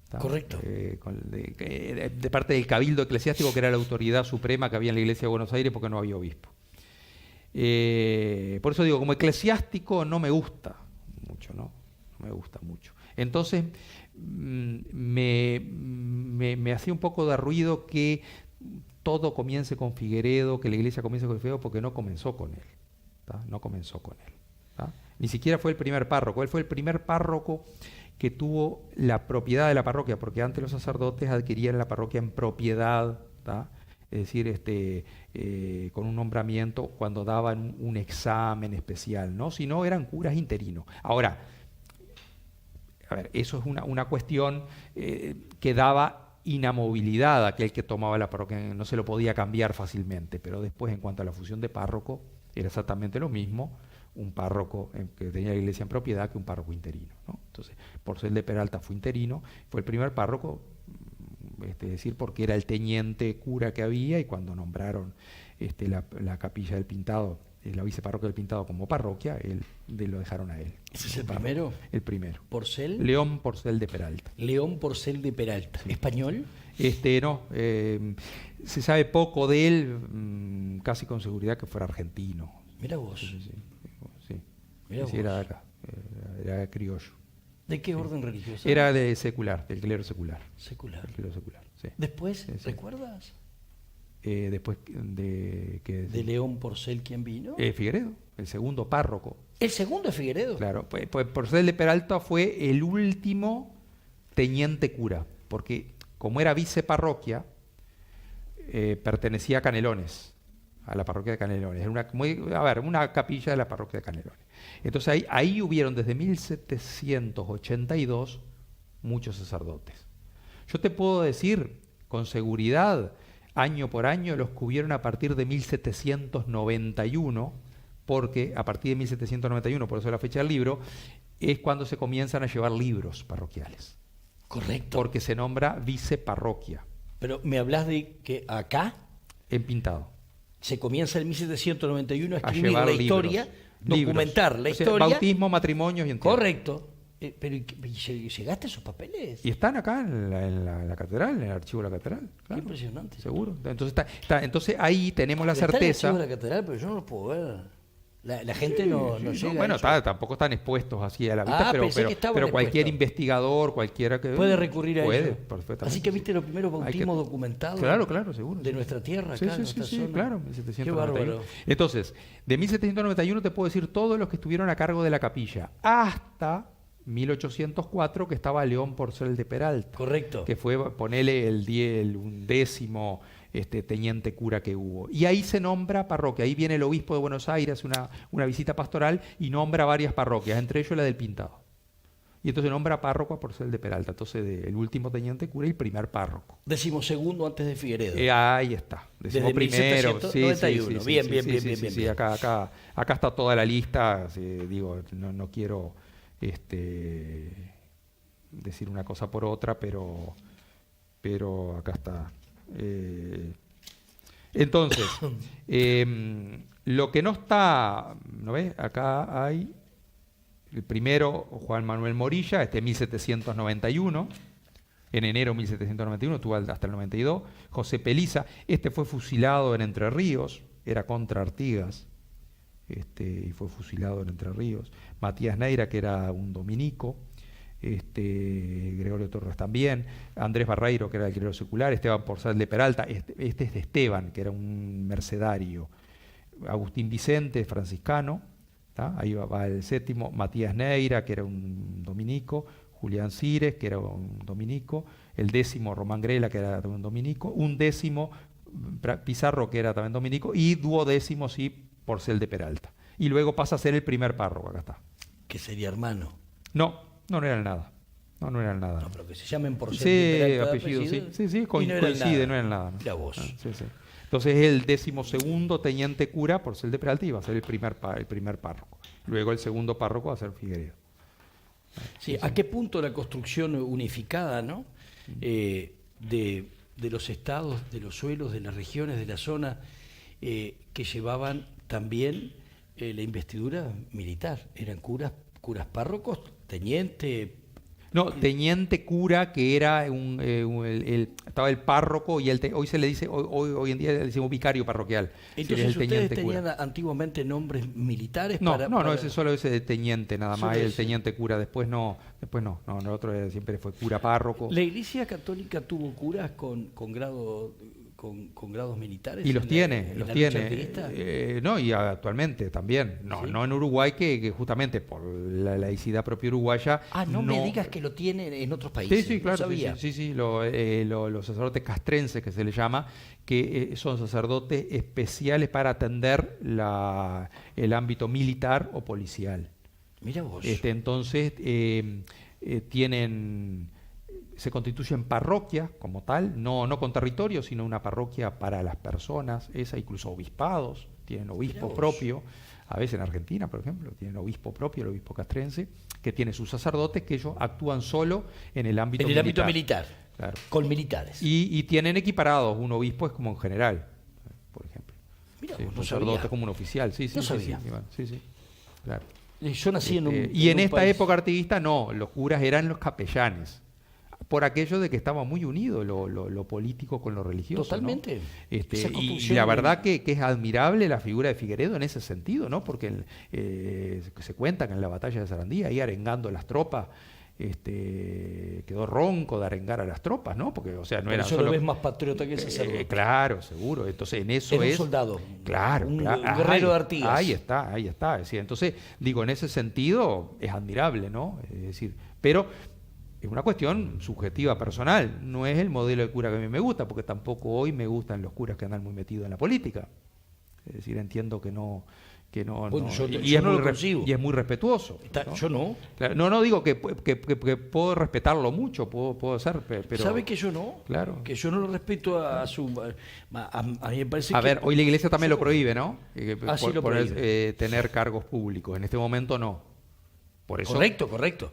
Speaker 10: ¿Tá?
Speaker 9: Correcto.
Speaker 10: De parte del cabildo eclesiástico, que era la autoridad suprema que había en la iglesia de Buenos Aires, porque no había obispo. Por eso digo, como eclesiástico no me gusta mucho, ¿no? No me gusta mucho. Entonces me hacía un poco de ruido que todo comience con Figueredo, que la iglesia comience con Figueredo, porque no comenzó con él, ¿tá? No comenzó con él, ¿tá? Ni siquiera fue el primer párroco. Él fue el primer párroco que tuvo la propiedad de la parroquia, porque antes los sacerdotes adquirían la parroquia en propiedad, ¿tá? Es decir, con un nombramiento cuando daban un examen especial, ¿no? Si no, eran curas interinos. Ahora, a ver, eso es una cuestión que daba inamovilidad a aquel que tomaba la parroquia, no se lo podía cambiar fácilmente, pero después, en cuanto a la fusión de párroco, era exactamente lo mismo un párroco que tenía la iglesia en propiedad que un párroco interino, ¿no? Entonces, Porcel de Peralta fue interino, fue el primer párroco, es decir, porque era el teniente cura que había, y cuando nombraron la capilla del Pintado, la viceparroquia del Pintado como parroquia, lo dejaron a él.
Speaker 9: ¿Ese es el primero?
Speaker 10: El primero.
Speaker 9: ¿Porcel?
Speaker 10: León Porcel de Peralta.
Speaker 9: León Porcel de Peralta. Sí. ¿Español?
Speaker 10: No, se sabe poco de él, casi con seguridad que fuera argentino.
Speaker 9: Mira vos.
Speaker 10: Sí.
Speaker 9: Mirá vos.
Speaker 10: Era de acá, era criollo.
Speaker 9: ¿De qué orden religioso?
Speaker 10: Era de secular, del clero secular.
Speaker 9: Secular.
Speaker 10: El clero secular, sí.
Speaker 9: ¿Después,
Speaker 10: sí.
Speaker 9: recuerdas?
Speaker 10: Después de...
Speaker 9: ¿De León Porcel quién vino?
Speaker 10: Figueredo, el segundo párroco.
Speaker 9: ¿El segundo es Figueredo?
Speaker 10: Claro, pues Porcel de Peralta fue el último teniente cura, porque como era viceparroquia, pertenecía a Canelones, a la parroquia de Canelones. Era una capilla de la parroquia de Canelones. Entonces ahí hubieron desde 1782 muchos sacerdotes. Yo te puedo decir con seguridad, año por año, los que hubieron a partir de 1791, porque a partir de 1791, por eso la fecha del libro, es cuando se comienzan a llevar libros parroquiales.
Speaker 9: Correcto.
Speaker 10: Porque se nombra viceparroquia.
Speaker 9: Pero me hablas de que acá,
Speaker 10: en Pintado,
Speaker 9: se comienza en 1791 a escribir
Speaker 10: llevar
Speaker 9: la historia, documentar la historia.
Speaker 10: Bautismo, matrimonios y entierro.
Speaker 9: Correcto. Pero ¿llegaste a esos papeles?
Speaker 10: Y están acá en la catedral, en el archivo de la catedral. Claro.
Speaker 9: Qué impresionante.
Speaker 10: Seguro. Entonces, entonces ahí tenemos la
Speaker 9: Está
Speaker 10: certeza.
Speaker 9: en el archivo de la catedral, pero yo no lo puedo ver. La gente no llega.
Speaker 10: Bueno, tampoco están expuestos así a la vista, pero cualquier
Speaker 9: expuesto.
Speaker 10: Investigador, cualquiera que
Speaker 9: puede recurrir a ello.
Speaker 10: Perfectamente.
Speaker 9: Así que viste los primeros bautismos documentados.
Speaker 10: Claro, seguro.
Speaker 9: De nuestra tierra, acá, en nuestra zona.
Speaker 10: Claro, 1791.
Speaker 9: Qué bárbaro.
Speaker 10: Entonces, de 1791 te puedo decir todos los que estuvieron a cargo de la capilla, hasta 1804, que estaba León Porcel de Peralta.
Speaker 9: Correcto.
Speaker 10: Que fue, ponele, el 11º teniente cura que hubo. Y ahí se nombra parroquia. Ahí viene el obispo de Buenos Aires, una visita pastoral, y nombra varias parroquias, entre ellos la del Pintado. Y entonces nombra párroco a Porcel de Peralta. Entonces, el último teniente cura y el primer párroco.
Speaker 9: 12º antes de Figueredo.
Speaker 10: Ahí está.
Speaker 9: 1791.
Speaker 10: Sí,
Speaker 9: bien.
Speaker 10: Sí, acá está toda la lista. Digo, no quiero decir una cosa por otra, pero acá está. Entonces, lo que no está, ¿no ves? Acá hay el primero, Juan Manuel Morilla, 1791, en enero de 1791, tuvo hasta el 92. José Peliza, fue fusilado en Entre Ríos, era contra Artigas, y fue fusilado en Entre Ríos. Matías Neira, que era un dominico, Gregorio Torres también, Andrés Barreiro, que era el clero secular, Esteban Porcel de Peralta, es de Esteban, que era un mercedario, Agustín Vicente, franciscano, ¿tá? Ahí va el 7º, Matías Neira, que era un dominico, Julián Cires, que era un dominico, el 10º, Román Grela, que era también un dominico, un 10º, Pizarro, que era también dominico, y 12º, sí, Porcel de Peralta. Y luego pasa a ser el primer párroco, acá está.
Speaker 9: Que sería hermano.
Speaker 10: No eran nada. No eran nada.
Speaker 9: No, pero que se llamen Porcel
Speaker 10: sí,
Speaker 9: de Peralta.
Speaker 10: Apellido, sí, coincide, no eran nada. ¿No?
Speaker 9: Mira vos.
Speaker 10: Sí. Entonces el 12º teniente cura, Porcel de Peralta, iba a ser el primer párroco. Luego el segundo párroco va a ser Figueredo.
Speaker 9: Sí, ¿a qué punto la construcción unificada, ¿no? De los estados, de los suelos, de las regiones, de la zona, que llevaban también la investidura militar? Eran curas párrocos, teniente...
Speaker 10: No, teniente cura, que era estaba el párroco, y hoy se le dice, hoy en día le decimos vicario parroquial.
Speaker 9: Entonces ustedes tenían antiguamente nombres militares.
Speaker 10: No, ese solo ese de teniente nada más, el teniente cura, después no, el otro siempre fue cura párroco.
Speaker 9: ¿La Iglesia Católica tuvo curas con grados militares?
Speaker 10: Y los tiene. No, y actualmente también. No en Uruguay, que justamente por la laicidad propia uruguaya.
Speaker 9: No me digas que lo tienen en otros países.
Speaker 10: Sí, claro.
Speaker 9: No sabía.
Speaker 10: Sí. Los sacerdotes castrenses, que se les llama, que son sacerdotes especiales para atender el ámbito militar o policial.
Speaker 9: Mira vos.
Speaker 10: Entonces, se constituyen parroquias como tal, no con territorio, sino una parroquia para las personas, incluso obispados, tienen obispo propio. A veces en Argentina, por ejemplo, tienen obispo propio, el obispo castrense, que tiene sus sacerdotes, que ellos actúan solo en el ámbito militar.
Speaker 9: Ámbito militar,
Speaker 10: claro.
Speaker 9: Con militares.
Speaker 10: Y tienen equiparados, un obispo es como un general, por ejemplo.
Speaker 9: Mira,
Speaker 10: un sacerdote como un oficial, sí,
Speaker 9: sabía.
Speaker 10: Claro.
Speaker 9: Yo nací en un
Speaker 10: Y en esta época artiguista los curas eran los capellanes, por aquello de que estaba muy unido lo político con lo religioso.
Speaker 9: Totalmente.
Speaker 10: ¿No? Y la verdad que es admirable la figura de Figueredo en ese sentido, ¿no? Porque se cuenta que en la batalla de Sarandí, ahí arengando las tropas, quedó ronco de arengar a las tropas, ¿no? Porque, o sea, no era solo...
Speaker 9: lo ves más patriota que el sacerdote.
Speaker 10: Claro, seguro. Entonces, en eso
Speaker 9: era un soldado.
Speaker 10: Claro.
Speaker 9: Un guerrero de Artigas.
Speaker 10: Ahí está. Es decir, entonces, digo, en ese sentido es admirable, ¿no? Es decir, pero es una cuestión subjetiva, personal. No es el modelo de cura que a mí me gusta, porque tampoco hoy me gustan los curas que andan muy metidos en la política. Es decir, entiendo que no...
Speaker 9: Bueno,
Speaker 10: no.
Speaker 9: yo
Speaker 10: Y es
Speaker 9: no
Speaker 10: muy
Speaker 9: lo consigo.
Speaker 10: y es muy respetuoso. ¿No?
Speaker 9: Yo no.
Speaker 10: Claro, no digo que puedo respetarlo mucho, puedo ser, pero...
Speaker 9: ¿Sabe que yo no?
Speaker 10: Claro.
Speaker 9: Que yo no lo respeto a mí me parece
Speaker 10: A
Speaker 9: que...
Speaker 10: ver, hoy la Iglesia también lo prohíbe, ¿no?
Speaker 9: Sí lo prohíbe.
Speaker 10: Tener cargos públicos. En este momento no. Por eso...
Speaker 9: Correcto.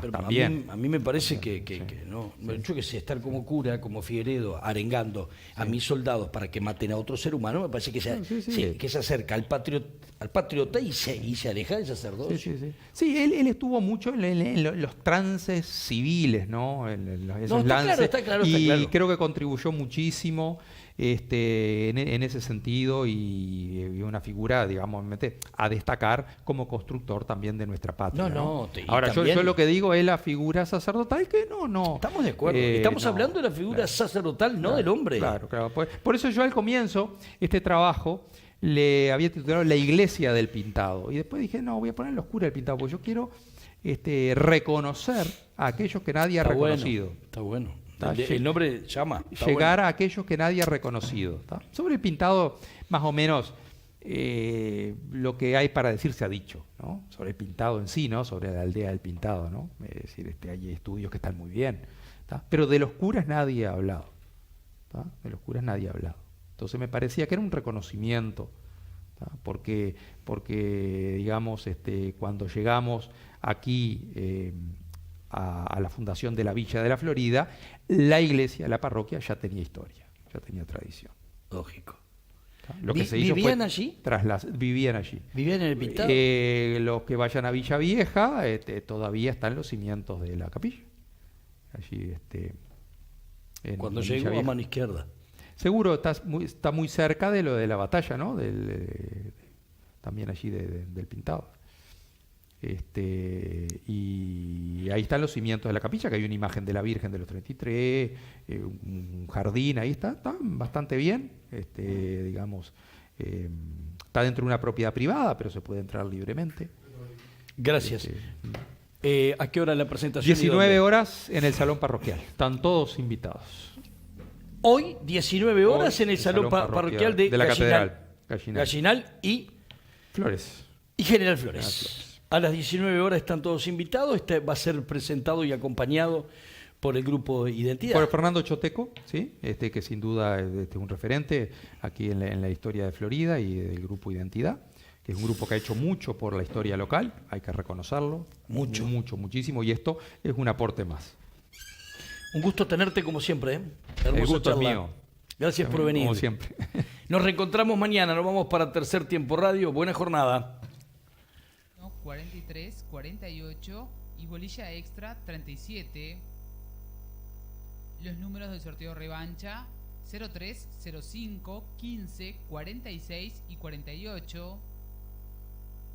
Speaker 9: Pero
Speaker 10: también.
Speaker 9: a mí me parece que no. Yo que sé, estar como cura, como Figueredo, arengando a mis soldados para que maten a otro ser humano, me parece que se acerca al patriota y se aleja del sacerdocio.
Speaker 10: Sí, él estuvo mucho en los trances civiles, ¿no? Esos lances.
Speaker 9: Está claro.
Speaker 10: Y creo que contribuyó muchísimo en ese sentido y una figura, digamos, a destacar como constructor también de nuestra patria. Ahora, yo lo que digo es la figura sacerdotal que no.
Speaker 9: Estamos de acuerdo. Estamos hablando de la figura sacerdotal, no del hombre.
Speaker 10: Claro. Por eso yo al comienzo, este trabajo, le había titulado La Iglesia del Pintado. Y después dije, no, voy a poner los curas del pintado, porque yo quiero reconocer a aquellos que nadie ha reconocido.
Speaker 9: Está bueno. El nombre llama.
Speaker 10: Llegar a aquellos que nadie ha reconocido. ¿Está? Sobre el pintado, más o menos, lo que hay para decir se ha dicho, ¿no? Sobre el pintado en sí, ¿no? Sobre la aldea del pintado, ¿no? Es decir, hay estudios que están muy bien. ¿Está? Pero de los curas nadie ha hablado. ¿Está? De los curas nadie ha hablado. Entonces me parecía que era un reconocimiento. ¿Está? Porque digamos, cuando llegamos aquí a la fundación de la Villa de la Florida, la iglesia, la parroquia ya tenía historia, ya tenía tradición.
Speaker 9: Lógico.
Speaker 10: Lo que se hizo
Speaker 9: ¿Vivían
Speaker 10: fue
Speaker 9: allí?
Speaker 10: Vivían allí.
Speaker 9: ¿Vivían en el Pintado?
Speaker 10: Los que vayan a Villa Vieja, todavía están los cimientos de la capilla. Allí,
Speaker 9: cuando llegó a mano izquierda.
Speaker 10: Seguro está muy cerca de lo de la batalla, ¿no? También allí del Pintado. Y ahí están los cimientos de la capilla, que hay una imagen de la Virgen de los 33, un jardín, ahí está bastante bien, digamos, está dentro de una propiedad privada, pero se puede entrar libremente.
Speaker 9: Gracias. ¿A qué hora la presentación?
Speaker 10: 19 horas en el salón parroquial, están todos invitados.
Speaker 9: Hoy, 19 horas en el salón parroquial de
Speaker 10: la
Speaker 9: Gallinal,
Speaker 10: catedral.
Speaker 9: Gallinal y
Speaker 10: Flores.
Speaker 9: Y General Flores. A las 19 horas están todos invitados. Va a ser presentado y acompañado por el grupo Identidad.
Speaker 10: Por Fernando Choteco, ¿sí? Que sin duda es un referente aquí en la historia de Florida y del grupo Identidad, que es un grupo que ha hecho mucho por la historia local, hay que reconocerlo. Muchísimo, y esto es un aporte más.
Speaker 9: Un gusto tenerte como siempre, ¿eh?
Speaker 10: El gusto es mío.
Speaker 9: Gracias por venir.
Speaker 10: Como siempre.
Speaker 9: Nos reencontramos mañana, nos vamos para Tercer Tiempo Radio. Buena jornada.
Speaker 11: 43, 48 y bolilla extra 37. Los números del sorteo revancha 03, 05, 15, 46 y 48.